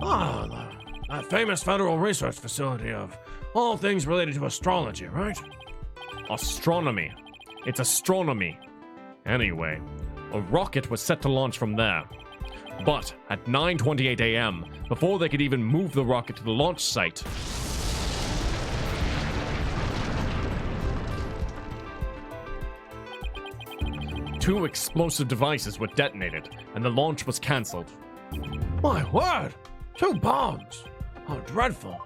Ah, that famous federal research facility of all things related to astrology, right? Astronomy. It's astronomy. Anyway, a rocket was set to launch from there. But at 9:28 a.m., before they could even move the rocket to the launch site, two explosive devices were detonated, and the launch was cancelled. My word! 2 bombs! How dreadful.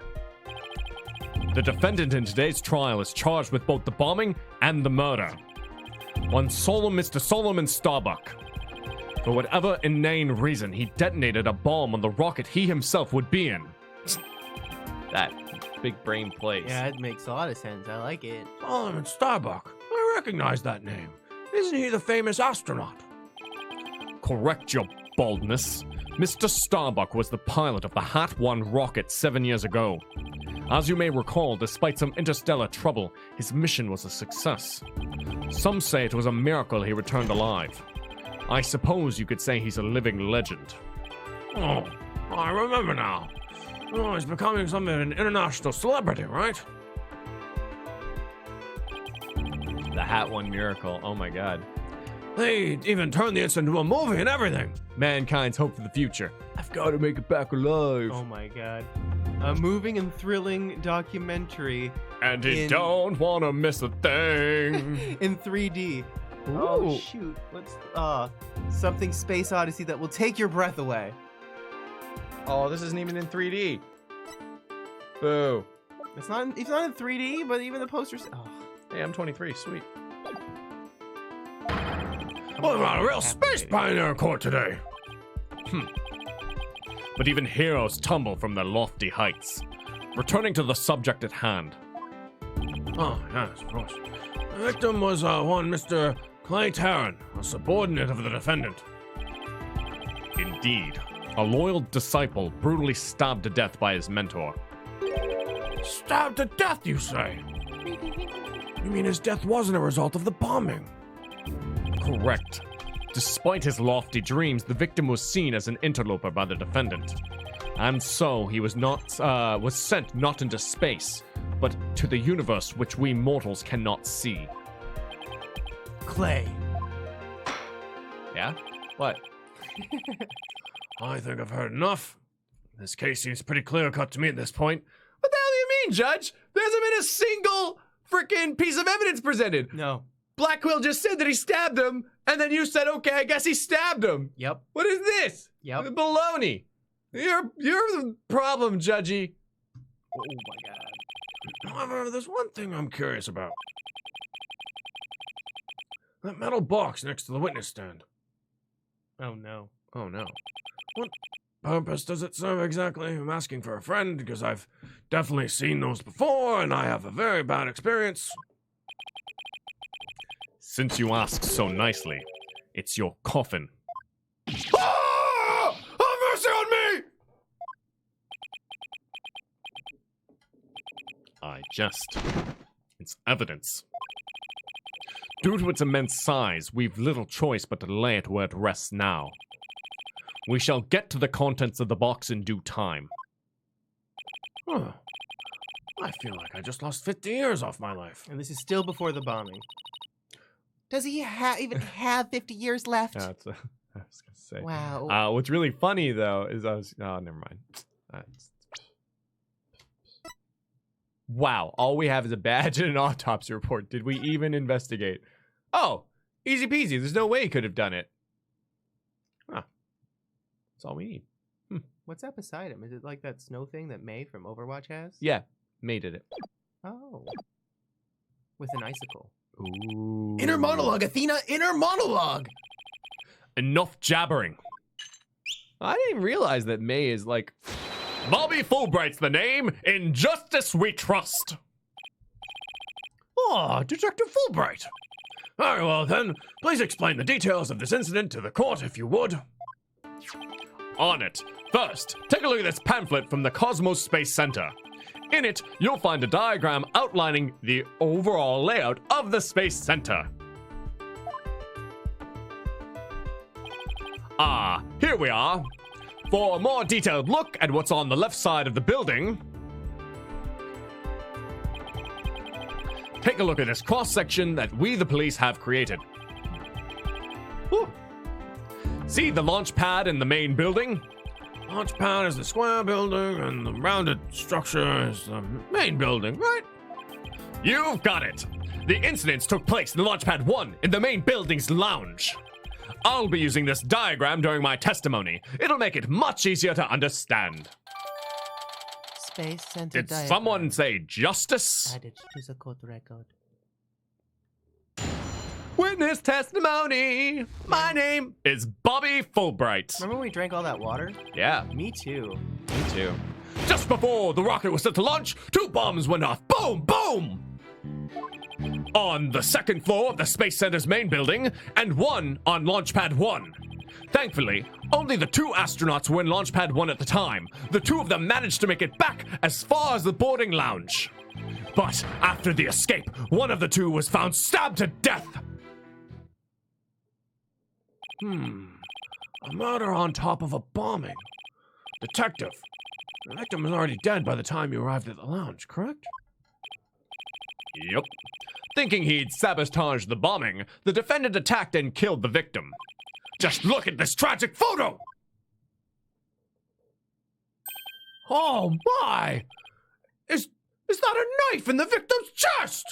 The defendant in today's trial is charged with both the bombing and the murder. Mr. Solomon Starbuck. For whatever inane reason, he detonated a bomb on the rocket he himself would be in. That big brain plays. Yeah, it makes a lot of sense. I like it. Solomon Starbuck. I recognize that name. Isn't he the famous astronaut? Correct your baldness. Mr. Starbuck was the pilot of the Hat-1 rocket 7 years ago. As you may recall, despite some interstellar trouble, his mission was a success. Some say it was a miracle he returned alive. I suppose you could say he's a living legend. Oh, I remember now. Oh, he's becoming something of an international celebrity, right? The Hat-1 miracle, oh my god. They even turned the incident into a movie and everything. Mankind's hope for the future. I've got to make it back alive. Oh my god. A moving and thrilling documentary. And he don't want to miss a thing. In 3D. Oh shoot. Let's something Space Odyssey that will take your breath away. Oh, this isn't even in 3D. Boo. It's not in 3D, but even the posters. Oh. Hey, I'm 23. Sweet. Well, we're on a real space pioneer court today. But even heroes tumble from their lofty heights. Returning to the subject at hand. Oh, yes, of course. The victim was one Mr. Clay Tarrant, a subordinate of the defendant. Indeed. A loyal disciple brutally stabbed to death by his mentor. Stabbed to death, you say? You mean his death wasn't a result of the bombing? Correct. Despite his lofty dreams, the victim was seen as an interloper by the defendant. And so he was sent not into space, but to the universe which we mortals cannot see. Clay. Yeah? What? I think I've heard enough. This case seems pretty clear-cut to me at this point. What the hell do you mean, Judge? There hasn't been a single freaking piece of evidence presented. No. Black Quill just said that he stabbed him, and then you said, okay, I guess he stabbed him. Yep. What is this? Yep. Baloney. You're the problem, Judgy. Oh my god. However, there's one thing I'm curious about. That metal box next to the witness stand. Oh no. Oh no. What purpose does it serve exactly? I'm asking for a friend because I've definitely seen those before and I have a very bad experience. Since you ask so nicely, it's your coffin. Ah! Have mercy on me! I jest. It's evidence. Due to its immense size, we've little choice but to lay it where it rests now. We shall get to the contents of the box in due time. Huh. I feel like I just lost 50 years off my life. And this is still before the bombing. Does he even have 50 years left? I was gonna say. Wow. What's really funny though is oh, never mind. Wow, all we have is a badge and an autopsy report. Did we even investigate? Oh, easy peasy. There's no way he could have done it. Huh. That's all we need. What's that beside him? Is it like that snow thing that May from Overwatch has? Yeah, May did it. Oh. With an icicle. Ooh. Inner monologue, Athena, inner monologue. Enough jabbering. I didn't even realize that May is like... Bobby Fulbright's the name. In justice we trust. Oh, Detective Fulbright. Very well then, please explain the details of this incident to the court if you would. On it. First, take a look at this pamphlet from the Cosmos Space Center. In it, you'll find a diagram outlining the overall layout of the Space Center. Ah, here we are. For a more detailed look at what's on the left side of the building, take a look at this cross-section that we, the police, have created. Whew. See the launch pad in the main building? Launch pad is the square building, and the rounded structure is the main building, right? You've got it. The incidents took place in the launch pad 1 in the main building's lounge. I'll be using this diagram during my testimony. It'll make it much easier to understand. Space Center Did someone say justice? added to the court record. Witness testimony. My name is Bobby Fulbright. Remember when we drank all that water? Yeah, Me too. me too. Just before the rocket was set to launch, 2 bombs went off. Boom, boom! On the 2nd floor of the Space Center's main building, and 1 on Launch Pad 1. Thankfully, only the 2 astronauts were in Launch Pad 1 at the time. The 2 of them managed to make it back as far as the boarding lounge. But after the escape, one of the 2 was found stabbed to death. A murder on top of a bombing. Detective, the victim was already dead by the time you arrived at the lounge, correct? Yep. Thinking he'd sabotaged the bombing, the defendant attacked and killed the victim. Just look at this tragic photo! Oh my! Is that a knife in the victim's chest?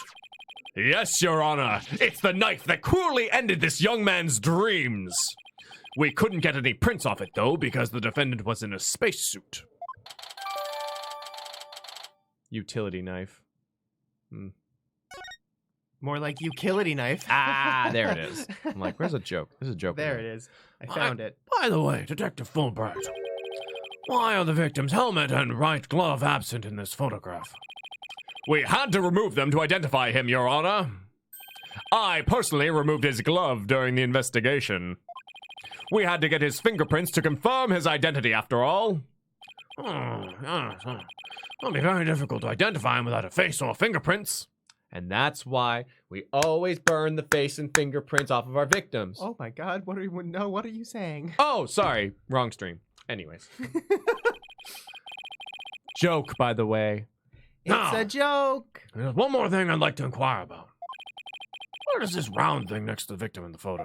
Yes, Your Honor. It's the knife that cruelly ended this young man's dreams. We couldn't get any prints off it, though, because the defendant was in a spacesuit. Utility knife. More like utility knife. Ah, there it is. I'm like, where's a joke? There's a joke. There it is. I found it. By the way, Detective Fulbright, why are the victim's helmet and right glove absent in this photograph? We had to remove them to identify him, Your Honor. I personally removed his glove during the investigation. We had to get his fingerprints to confirm his identity, after all. It'll be very difficult to identify him without a face or fingerprints. And that's why we always burn the face and fingerprints off of our victims. Oh my God! What are you saying? Oh, sorry. Wrong stream. Anyways. Joke, by the way. It's a joke. There's one more thing I'd like to inquire about. What is this round thing next to the victim in the photo?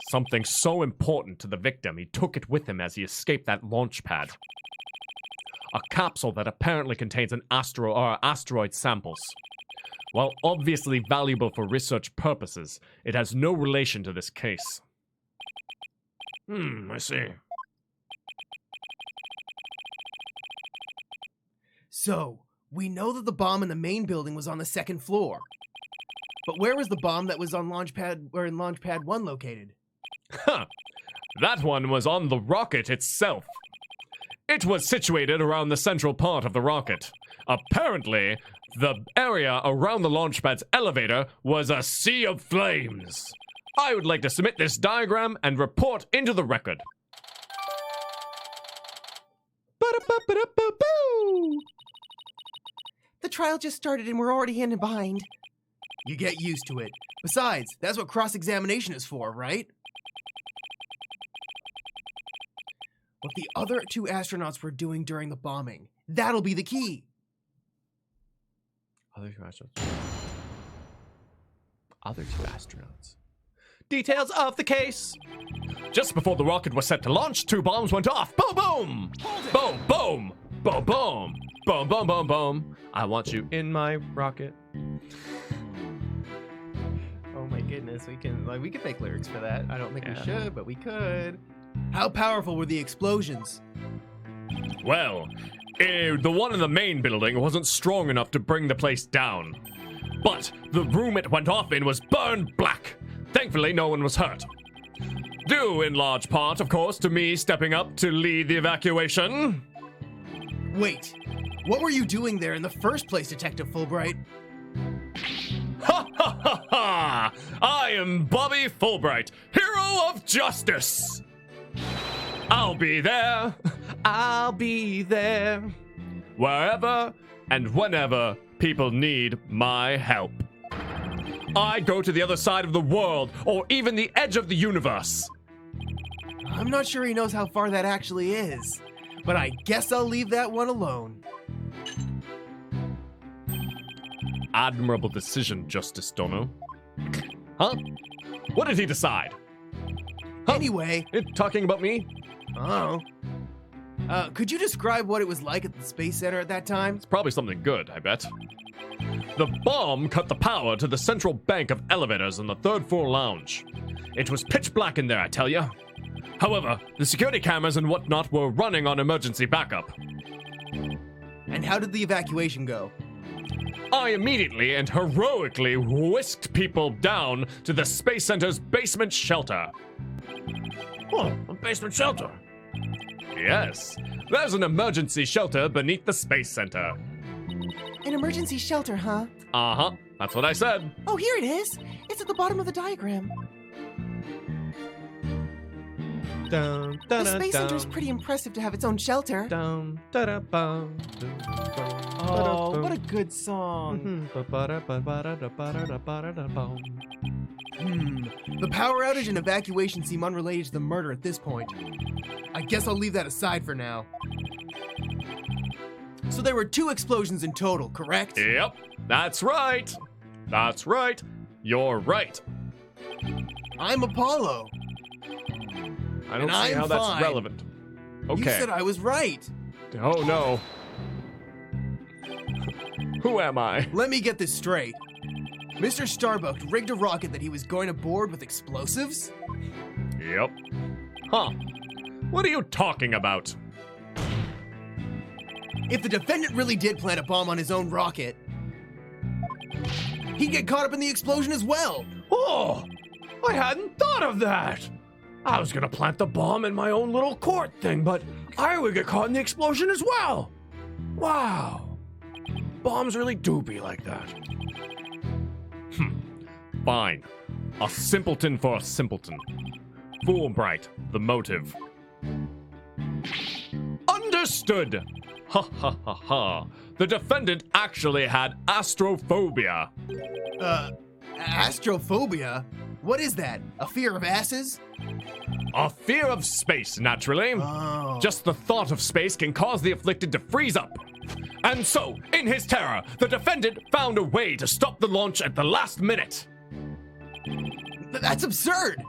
Something so important to the victim, he took it with him as he escaped that launch pad. A capsule that apparently contains an asteroid samples. While obviously valuable for research purposes, it has no relation to this case. I see. So, we know that the bomb in the main building was on the 2nd floor. But where was the bomb that was on Launch Pad 1 located? Huh. That one was on the rocket itself. It was situated around the central part of the rocket. Apparently, the area around the launch pad's elevator was a sea of flames. I would like to submit this diagram and report into the record. The trial just started and we're already in behind. You get used to it. Besides, that's what cross-examination is for, right? What the other 2 astronauts were doing during the bombing. That'll be the key. Other 2 astronauts. Other 2 astronauts. Details of the case. Just before the rocket was set to launch, 2 bombs went off. Boom, boom! Boom, boom! Boom, boom! Boom, boom, boom, boom. I want you in my rocket. Oh my goodness, we can make lyrics for that. I don't think we Yeah. should, but we could. How powerful were the explosions? Well, the one in the main building wasn't strong enough to bring the place down. But the room it went off in was burned black. Thankfully, no one was hurt. Due in large part, of course, to me stepping up to lead the evacuation. Wait, what were you doing there in the first place, Detective Fulbright? Ha ha ha ha! I am Bobby Fulbright, hero of justice! I'll be there, wherever and whenever people need my help. I go to the other side of the world, or even the edge of the universe. I'm not sure he knows how far that actually is, but I guess I'll leave that one alone. Admirable decision, Justice Dono. Huh? What did he decide? Huh? Anyway, Talking about me? oh. Could you describe what it was like at the Space Center at that time? It's probably something good, I bet. The bomb cut the power to the central bank of elevators in the 3rd floor lounge. It was pitch black in there, I tell ya. However, the security cameras and whatnot were running on emergency backup. And how did the evacuation go? I immediately and heroically whisked people down to the Space Center's basement shelter. Oh, a basement shelter. Yes, there's an emergency shelter beneath the Space Center. An emergency shelter, huh? Uh-huh, that's what I said. Oh, here it is. It's at the bottom of the diagram. The Space Center's pretty impressive to have its own shelter. Oh, what a good song. The power outage and evacuation seem unrelated to the murder at this point. I guess I'll leave that aside for now. So there were 2 explosions in total, correct? Yep, that's right. That's right. You're right. I'm Apollo. I don't And see I'm how that's fine. relevant. Okay. You said I was right. Oh no. Who am I? Let me get this straight. Mr. Starbuck rigged a rocket that he was going to board with explosives? Yep. Huh. What are you talking about? If the defendant really did plant a bomb on his own rocket, he'd get caught up in the explosion as well. Oh, I hadn't thought of that. I was gonna plant the bomb in my own little court thing, but I would get caught in the explosion as well. Wow. Bombs really do be like that. Fine. A simpleton for a simpleton. Fulbright, the motive. Understood! Ha ha ha ha. The defendant actually had astrophobia. Astrophobia? What is that? A fear of asses? A fear of space, naturally. Oh. Just the thought of space can cause the afflicted to freeze up. And so, in his terror, the defendant found a way to stop the launch at the last minute. That's absurd!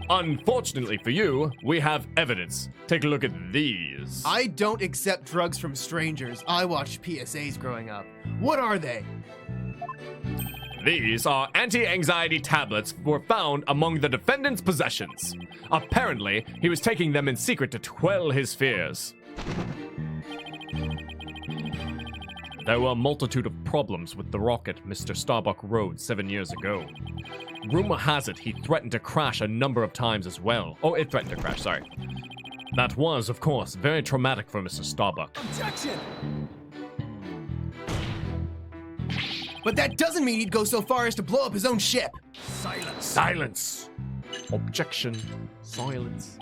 Unfortunately for you, we have evidence. Take a look at these. I don't accept drugs from strangers. I watched PSAs growing up. What are they? These are anti-anxiety tablets were found among the defendant's possessions. Apparently, he was taking them in secret to quell his fears. There were a multitude of problems with the rocket Mr. Starbuck rode 7 years ago. Rumor has it he threatened to crash a number of times as well. Oh, it threatened to crash, sorry. That was, of course, very traumatic for Mr. Starbuck. Objection! But that doesn't mean he'd go so far as to blow up his own ship. Silence! Objection. Silence.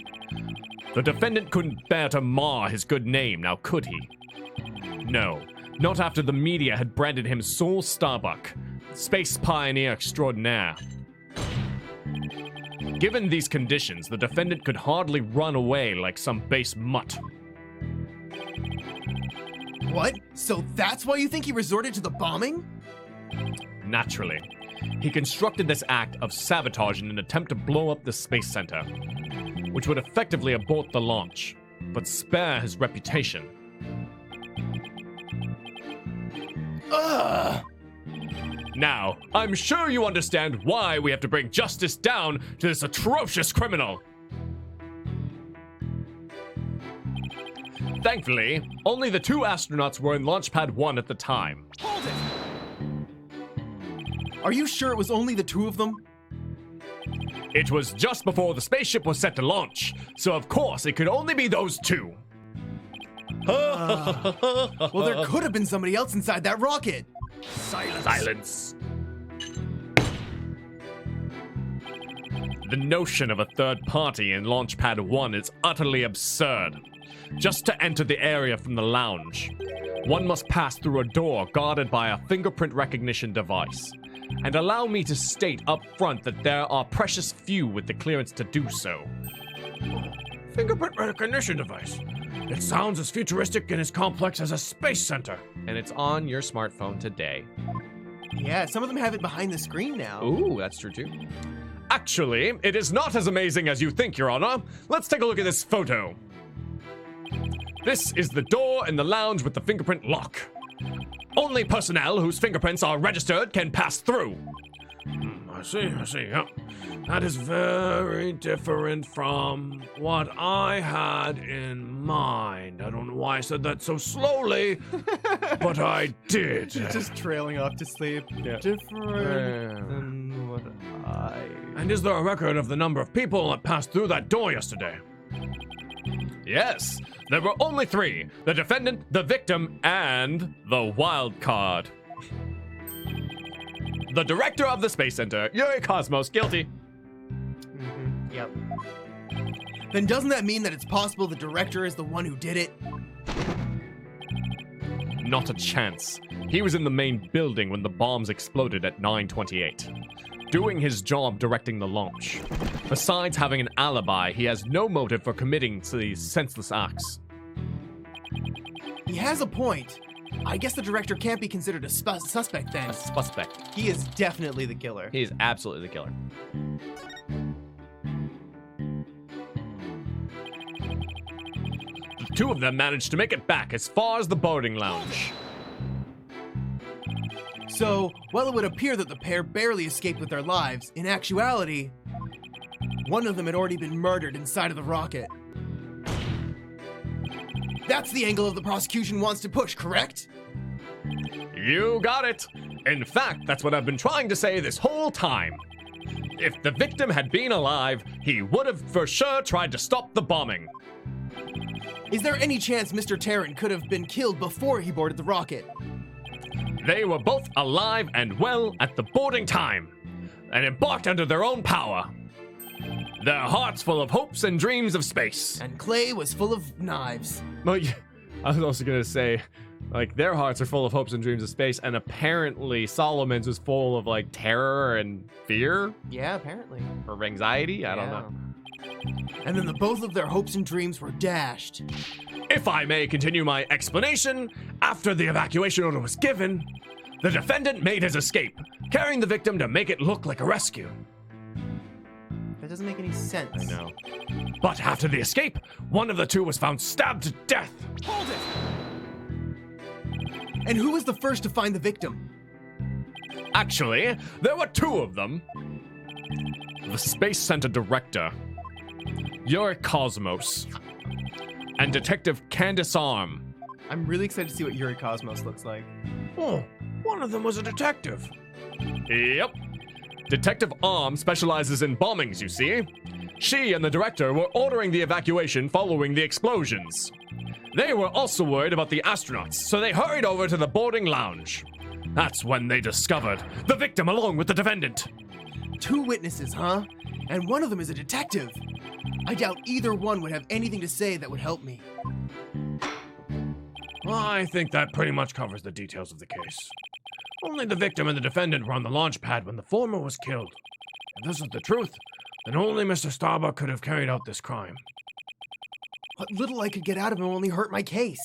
The defendant couldn't bear to mar his good name, now could he? No, not after the media had branded him Saul Starbuck, space pioneer extraordinaire. Given these conditions, the defendant could hardly run away like some base mutt. What? So that's why you think he resorted to the bombing? Naturally. He constructed this act of sabotage in an attempt to blow up the Space Center, which would effectively abort the launch, but spare his reputation. Ugh! Now, I'm sure you understand why we have to bring justice down to this atrocious criminal. Thankfully, only the 2 astronauts were in Launch Pad 1 at the time. Hold it! Are you sure it was only the 2 of them? It was just before the spaceship was set to launch, so of course it could only be those 2. Well, there could have been somebody else inside that rocket. Silence. The notion of a third party in Launch Pad 1 is utterly absurd. Just to enter the area from the lounge, one must pass through a door guarded by a fingerprint recognition device. And allow me to state up front that there are precious few with the clearance to do so. Fingerprint recognition device. It sounds as futuristic and as complex as a space center. And it's on your smartphone today. Yeah, some of them have it behind the screen now. Ooh, that's true too. Actually, it is not as amazing as you think, Your Honor. Let's take a look at this photo. This is the door in the lounge with the fingerprint lock. Only personnel whose fingerprints are registered can pass through. I see, yeah. That is very different from what I had in mind. I don't know why I said that so slowly, but I did. Just trailing off to sleep. Yeah. Different than what I... And is there a record of the number of people that passed through that door yesterday? Yes, there were only 3. The defendant, the victim, and the wild card. The director of the Space Center, Yuri Cosmos, guilty. Yep. Then doesn't that mean that it's possible the director is the one who did it? Not a chance. He was in the main building when the bombs exploded at 9:28, doing his job directing the launch. Besides having an alibi, he has no motive for committing these senseless acts. He has a point. I guess the director can't be considered a suspect then. A suspect. He is definitely the killer. He is absolutely the killer. The 2 of them managed to make it back as far as the boarding lounge. So, while it would appear that the pair barely escaped with their lives, in actuality, one of them had already been murdered inside of the rocket. That's the angle of the prosecution wants to push, correct? You got it. In fact, that's what I've been trying to say this whole time. If the victim had been alive, he would have for sure tried to stop the bombing. Is there any chance Mr. Terran could have been killed before he boarded the rocket? They were both alive and well at the boarding time, and embarked under their own power. Their hearts full of hopes and dreams of space. And Clay was full of knives. Well, yeah, I was also gonna say, like, their hearts are full of hopes and dreams of space, and apparently Solomon's was full of, like, terror and fear Yeah, apparently. or anxiety. I don't know. And then the both of their hopes and dreams were dashed. If I may continue my explanation, after the evacuation order was given, the defendant made his escape, carrying the victim to make it look like a rescue. That doesn't make any sense. I know. But after the escape, one of the 2 was found stabbed to death. Hold it! And who was the first to find the victim? Actually, there were 2 of them. The Space Center director, Yuri Cosmos, and Detective Candace Arm. I'm really excited to see what Yuri Cosmos looks like. Oh, one of them was a detective. Yep. Detective Arm specializes in bombings, you see. She and the director were ordering the evacuation following the explosions. They were also worried about the astronauts, so they hurried over to the boarding lounge. That's when they discovered the victim along with the defendant. 2 witnesses, huh? And one of them is a detective. I doubt either one would have anything to say that would help me. I think that pretty much covers the details of the case. Only the victim and the defendant were on the launch pad when the former was killed. If this is the truth, then only Mr. Starbuck could have carried out this crime. What little I could get out of him only hurt my case.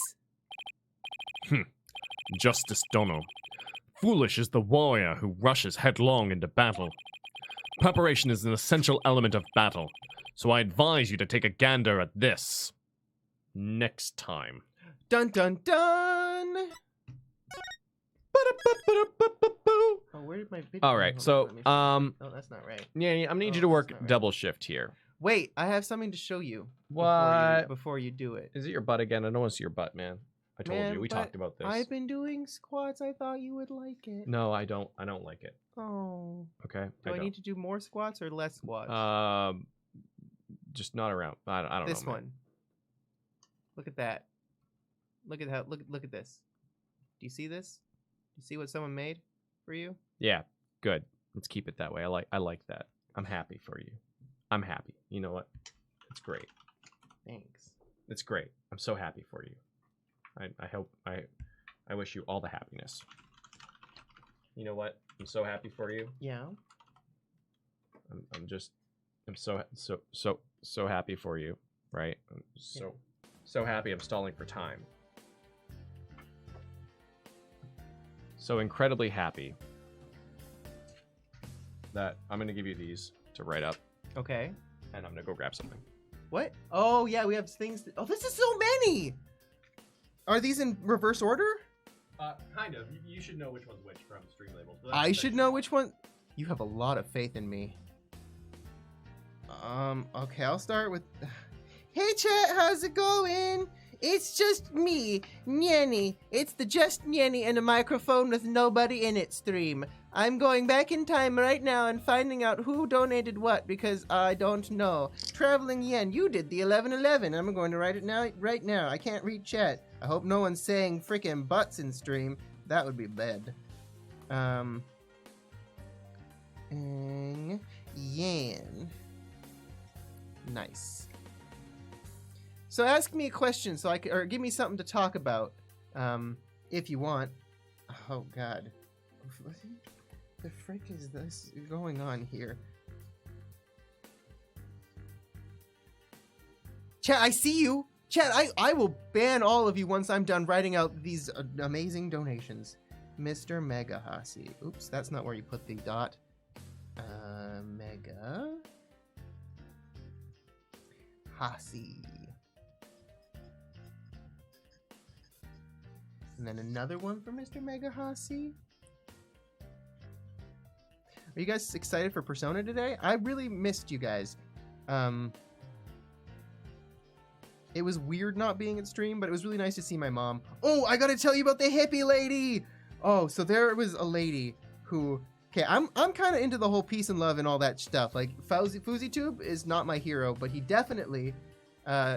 Justice Dono. Foolish is the warrior who rushes headlong into battle. Preparation is an essential element of battle, so I advise you to take a gander at this next time. Dun dun dun! Oh, where did my video? All right, so Oh, that's not right. yeah, I'm need you Oh, to work that's not right. double shift here. Wait, I have something to show you. What? Before you do it. Is it your butt again? I don't want to see your butt, man. I told Man, you we but talked about this. I've been doing squats. I thought you would like it. No, I don't. I don't like it. Oh. Okay. Do I don't. need to do more squats or less squats? Just not around. I don't this know. man. one. Look at that. Look at how. Look at this. Do you see this? Do you see what someone made for you? Yeah, good. Let's keep it that way. I like that. I'm happy for you. I'm happy. You know what? It's great. Thanks. It's great. I'm so happy for you. I hope I wish you all the happiness. You know what? I'm so happy for you. Yeah. I'm so happy for you, right? I'm so happy I'm stalling for time. So incredibly happy that I'm gonna give you these to write up, Okay. and I'm gonna go grab something. What? Oh yeah, we have things. Oh, this is so many. Are these in reverse order? Kind of. You should know which one's which from stream labels. I should know which one. You have a lot of faith in me. Okay, I'll start with... Hey, chat, how's it going? It's just me, Nyanny. It's the Just Nyanny and a microphone with nobody in it stream. I'm going back in time right now and finding out who donated what because I don't know. Traveling Yen, you did the 1111. I'm going to write it now, right now. I can't read chat. I hope no one's saying freaking butts in stream. That would be bad. Yan. Nice. So ask me a question so I can, or give me something to talk about, if you want. Oh God, what the frick is this going on here? Chat, I see you. Chat, I will ban all of you once I'm done writing out these amazing donations. Mr. Mega Hasi. Oops, that's not where you put the dot. Mega Hasi. And then another one for Mr. Mega Hasi. Are you guys excited for Persona today? I really missed you guys. It was weird not being at stream, but it was really nice to see my mom. Oh, I gotta tell you about the hippie lady! Oh, so there was a lady who... Okay, I'm kind of into the whole peace and love and all that stuff. Like, FuzzyTube is not my hero, but he definitely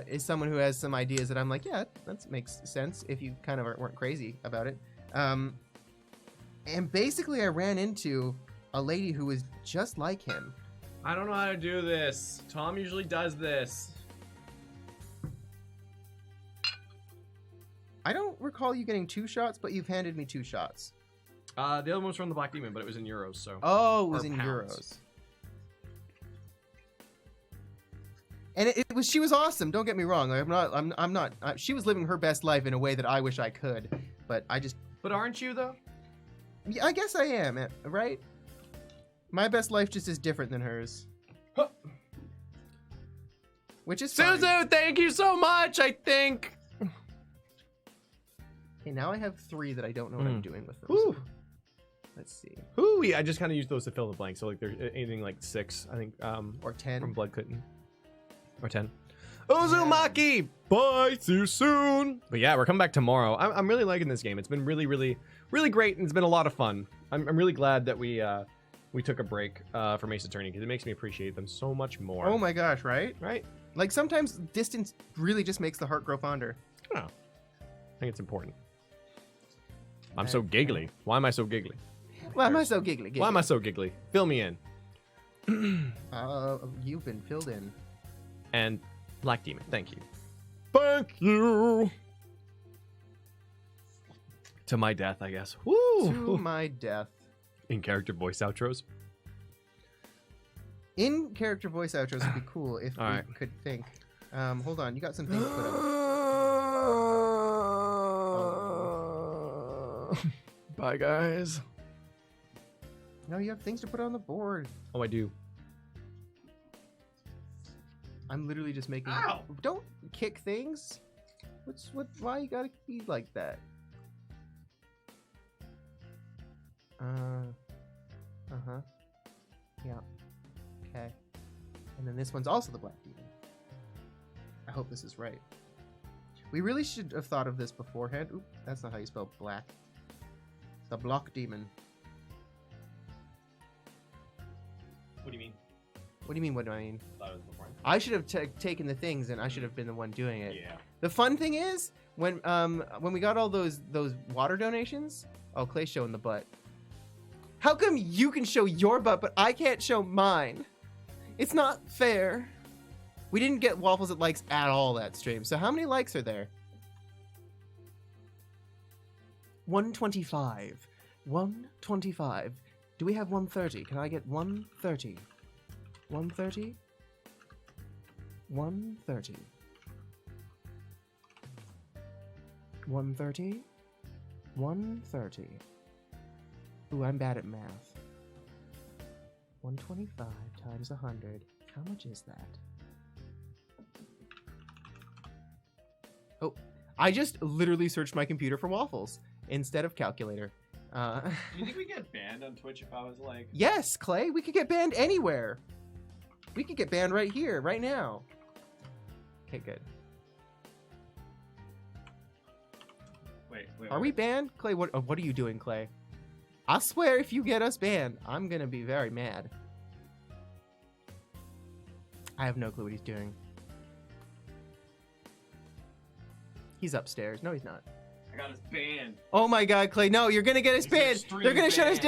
is someone who has some ideas that I'm like, yeah, that makes sense if you kind of weren't crazy about it. And basically I ran into a lady who was just like him. I don't know how to do this. Tom usually does this. I don't recall you getting 2 shots, but you've handed me 2 shots. The other one was from the Black Demon, but it was in euros, so. Oh, it was or in pounds. euros. And it was, she was awesome. Don't get me wrong. I'm not. She was living her best life in a way that I wish I could, but I just. But aren't you though? Yeah, I guess I am. Right? My best life just is different than hers. Huh. Which is fine. Suzu, thank you so much. I think. Okay, now I have 3 that I don't know what I'm doing with them. Ooh. Let's see. Ooh, yeah, I just kind of used those to fill the blank. So like, there's anything like 6, I think. Or 10. From Blood Kitten. Or 10. Uzumaki! Bye! See you soon! But yeah, we're coming back tomorrow. I'm really liking this game. It's been really, really, really great, and it's been a lot of fun. I'm really glad that we took a break from Ace Attorney, because it makes me appreciate them so much more. Oh my gosh, right? Right? Like, sometimes distance really just makes the heart grow fonder. Oh. I think it's important. I'm so giggly. Why am I so giggly? Why am I so giggly? Why am I so giggly? Fill me in. You've been filled in. And Black Demon, thank you. Thank you. To my death, I guess. Woo! To my death. In character voice outros. In character voice outros would be cool if we could think. Hold on, you got some things to put up. Bye, guys. No, you have things to put on the board. Oh, I do. I'm literally just making. Ow! Don't kick things. Why you gotta be like that? Yeah. Okay. And then this one's also the Black Demon. I hope this is right. We really should have thought of this beforehand. Oop, that's not how you spell black. The Block Demon. What do you mean? What do you mean, what do I mean? I should have taken the things and I should have been the one doing it. Yeah. The fun thing is, when we got all those water donations, oh, Clay's showing the butt. How come you can show your butt, but I can't show mine? It's not fair. We didn't get Waffles at likes at all that stream, so how many likes are there? 125. 125. Do we have 130? Can I get 130? 130? 130. 130? 130. Ooh, I'm bad at math. 125 times 100. How much is that? Oh, I just literally searched my computer for waffles instead of calculator. Do you think we get banned on Twitch if I was like... Yes, Clay, we could get banned anywhere. We could get banned right here, right now. Okay, good. Wait. Are we banned? Clay, what are you doing, Clay? I swear if you get us banned, I'm gonna be very mad. I have no clue what he's doing. He's upstairs. No, he's not. I got us banned. Oh my god, Clay, no, you're gonna get us banned. They're gonna shut us down.